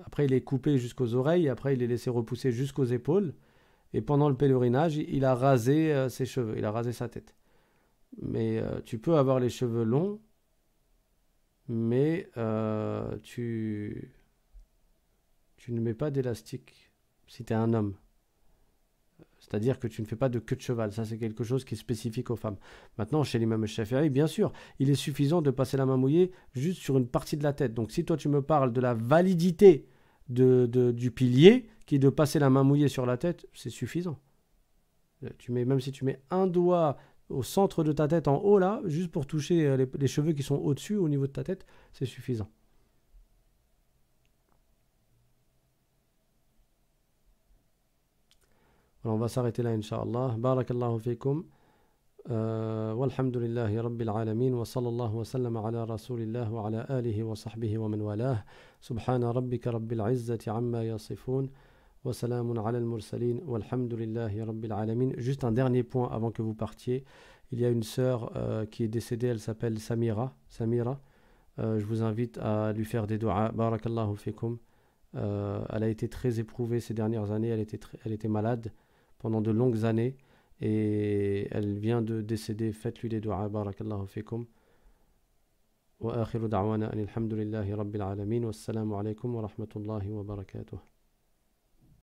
A: Après, il les coupait jusqu'aux oreilles. Après, il les laissait repousser jusqu'aux épaules. Et pendant le pèlerinage, il a rasé ses cheveux. Il a rasé sa tête. Mais tu peux avoir les cheveux longs, mais tu ne mets pas d'élastique si tu es un homme. C'est-à-dire que tu ne fais pas de queue de cheval. Ça, c'est quelque chose qui est spécifique aux femmes. Maintenant, chez l'imam Shafi'i, bien sûr, il est suffisant de passer la main mouillée juste sur une partie de la tête. Donc, si toi, tu me parles de la validité du pilier, qui est de passer la main mouillée sur la tête, c'est suffisant. Même si tu mets un doigt au centre de ta tête en haut, là, juste pour toucher les cheveux qui sont au-dessus, au niveau de ta tête, c'est suffisant. Alors, on va s'arrêter là, Inch'Allah. Barakallahu fikum. والحمد لله رب العالمين وصلى الله وسلم على رسول الله وعلى آله وصحبه ومن والاه سبحان ربك رب العزة عما يصفون وسلام على المرسلين والحمد لله رب العالمين. Juste un dernier point avant que vous partiez. Il y a une sœur qui est décédée, elle s'appelle Samira. Je vous invite à lui faire des du'as. Barakallahu fikum. Elle a été très éprouvée ces dernières années. Elle était malade pendant de longues années. Et elle vient de décéder. Faites-lui des du'as. Barakallahu fikum. Wa akhiru da'wana anil hamdulillahi rabbil alamin. Wassalamu alaykum wa rahmatullahi wa barakatuh.